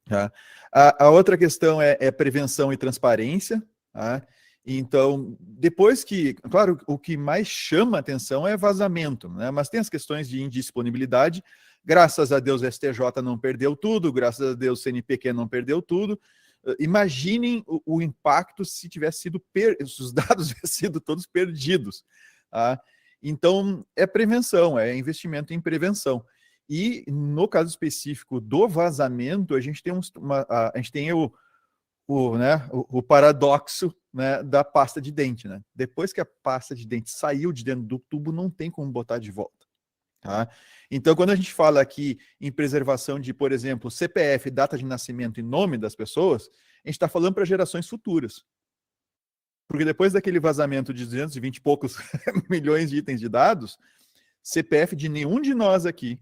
Tá? A outra questão é prevenção e transparência. Tá? Então, depois que... Claro, o que mais chama atenção é vazamento, né? Mas tem as questões de indisponibilidade. Graças a Deus, o STJ não perdeu tudo, graças a Deus, o CNPq não perdeu tudo. Imaginem o impacto se tivesse sido os dados tivessem sido todos perdidos. Tá? Então, é prevenção, é investimento em prevenção. E, no caso específico do vazamento, a gente tem, o paradoxo, né, da pasta de dente. Né? Depois que a pasta de dente saiu de dentro do tubo, não tem como botar de volta. Tá? Então, quando a gente fala aqui em preservação de, por exemplo, CPF, data de nascimento e nome das pessoas, a gente está falando para gerações futuras. Porque depois daquele vazamento de 220 e poucos milhões de itens de dados, CPF de nenhum de nós aqui,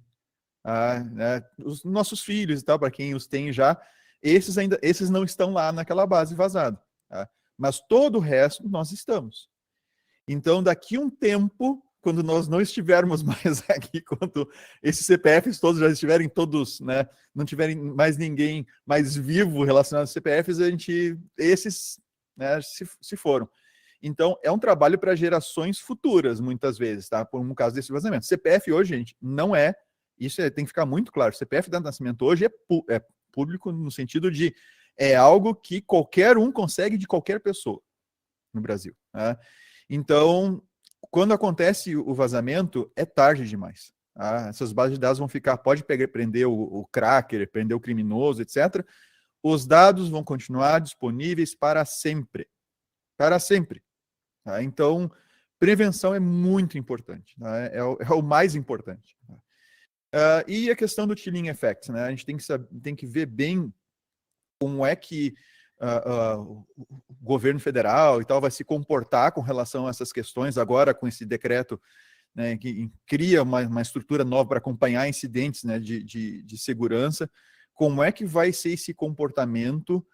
né, os nossos filhos e tal, para quem os tem já, esses não estão lá naquela base vazada. Tá? Mas todo o resto nós estamos. Então, daqui um tempo, quando nós não estivermos mais aqui, quando esses CPFs todos já estiverem todos, né, não tiverem mais ninguém mais vivo relacionado aos CPFs, esses, né, se foram. Então, é um trabalho para gerações futuras, muitas vezes, tá? Por um caso desse vazamento. CPF hoje, gente, não é... Isso tem que ficar muito claro. CPF de nascimento hoje é público no sentido de é algo que qualquer um consegue de qualquer pessoa no Brasil. Tá? Então, quando acontece o vazamento, é tarde demais. Tá? Essas bases de dados vão ficar, pode prender o cracker, prender o criminoso, etc. Os dados vão continuar disponíveis para sempre. Para sempre. Tá? Então, prevenção é muito importante. Tá? É o mais importante. Tá? E a questão do chilling effect, né? A gente tem que ver bem como é que o governo federal e tal vai se comportar com relação a essas questões agora com esse decreto, né, que cria uma estrutura nova para acompanhar incidentes, né, de segurança. Como é que vai ser esse comportamento?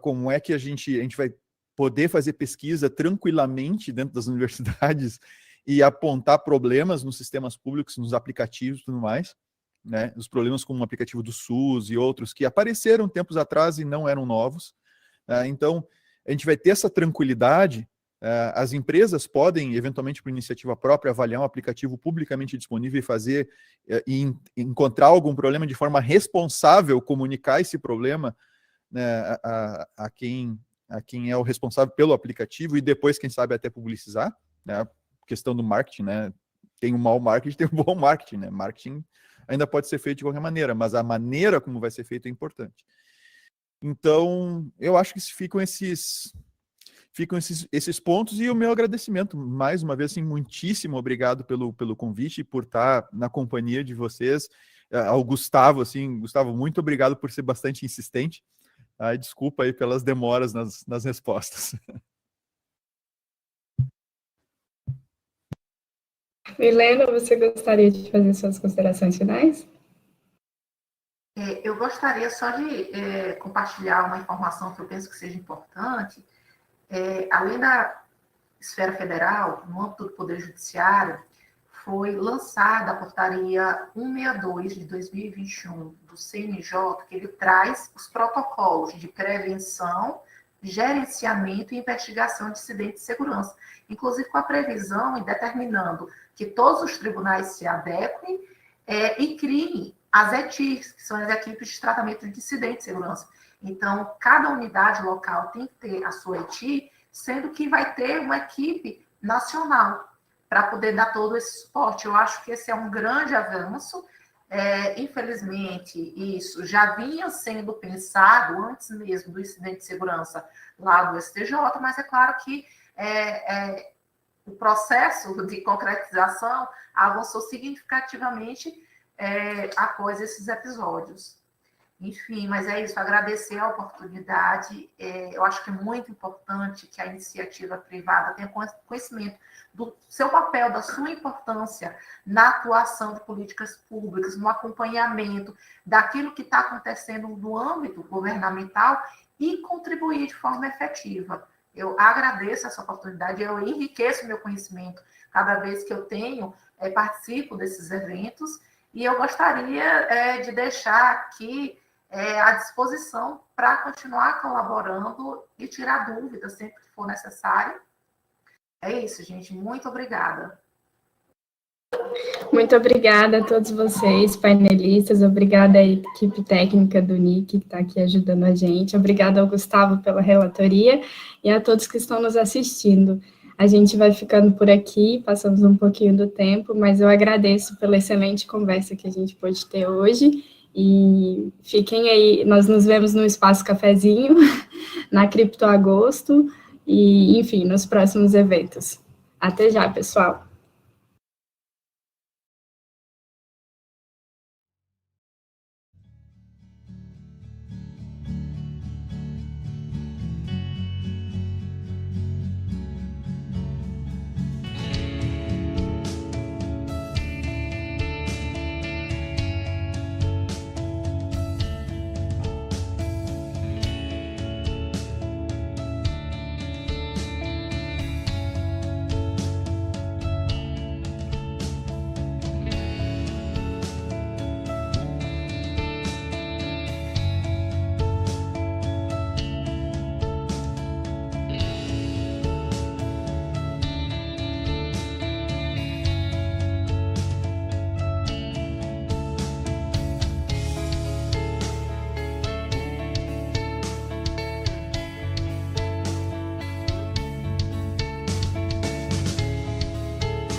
Como é que a gente vai poder fazer pesquisa tranquilamente dentro das universidades e apontar problemas nos sistemas públicos, nos aplicativos e tudo mais, né? Os problemas como o aplicativo do SUS e outros que apareceram tempos atrás e não eram novos. Então, a gente vai ter essa tranquilidade. As empresas podem, eventualmente, por iniciativa própria, avaliar um aplicativo publicamente disponível e fazer, e encontrar algum problema de forma responsável, comunicar esse problema, né, a quem é o responsável pelo aplicativo e depois, quem sabe, até publicizar, né? Questão do marketing, né? Tem um mau marketing, tem um bom marketing, né? Marketing ainda pode ser feito de qualquer maneira, mas a maneira como vai ser feito é importante. Então, eu acho que ficam esses pontos e o meu agradecimento, mais uma vez, assim, muitíssimo obrigado pelo convite e por estar na companhia de vocês. Ao Gustavo, assim, Gustavo, muito obrigado por ser bastante insistente. Desculpa aí pelas demoras nas respostas. Milena, você gostaria de fazer suas considerações finais? Eu gostaria só de compartilhar uma informação que eu penso que seja importante. Além da esfera federal, no âmbito do Poder Judiciário, foi lançada a portaria 162 de 2021 do CNJ, que ele traz os protocolos de prevenção, gerenciamento e investigação de incidentes de segurança, inclusive com a previsão e determinando que todos os tribunais se adequem e criem as ETIs, que são as equipes de tratamento de incidentes de segurança. Então, cada unidade local tem que ter a sua ETI, sendo que vai ter uma equipe nacional para poder dar todo esse suporte. Eu acho que esse é um grande avanço. Infelizmente, isso já vinha sendo pensado antes mesmo do incidente de segurança lá do STJ, mas é claro que o processo de concretização avançou significativamente após esses episódios. Enfim, mas é isso, agradecer a oportunidade. Eu acho que é muito importante que a iniciativa privada tenha conhecimento do seu papel, da sua importância na atuação de políticas públicas, no acompanhamento daquilo que está acontecendo no âmbito governamental e contribuir de forma efetiva. Eu agradeço essa oportunidade, eu enriqueço meu conhecimento cada vez que eu participo desses eventos, e eu gostaria de deixar aqui à disposição para continuar colaborando e tirar dúvidas sempre que for necessário. É isso, gente. Muito obrigada. Muito obrigada a todos vocês, painelistas. Obrigada à equipe técnica do NIC, que está aqui ajudando a gente. Obrigada ao Gustavo pela relatoria e a todos que estão nos assistindo. A gente vai ficando por aqui, passamos um pouquinho do tempo, mas eu agradeço pela excelente conversa que a gente pôde ter hoje. E fiquem aí, nós nos vemos no Espaço Cafezinho, na Cripto Agosto, e, enfim, nos próximos eventos. Até já, pessoal!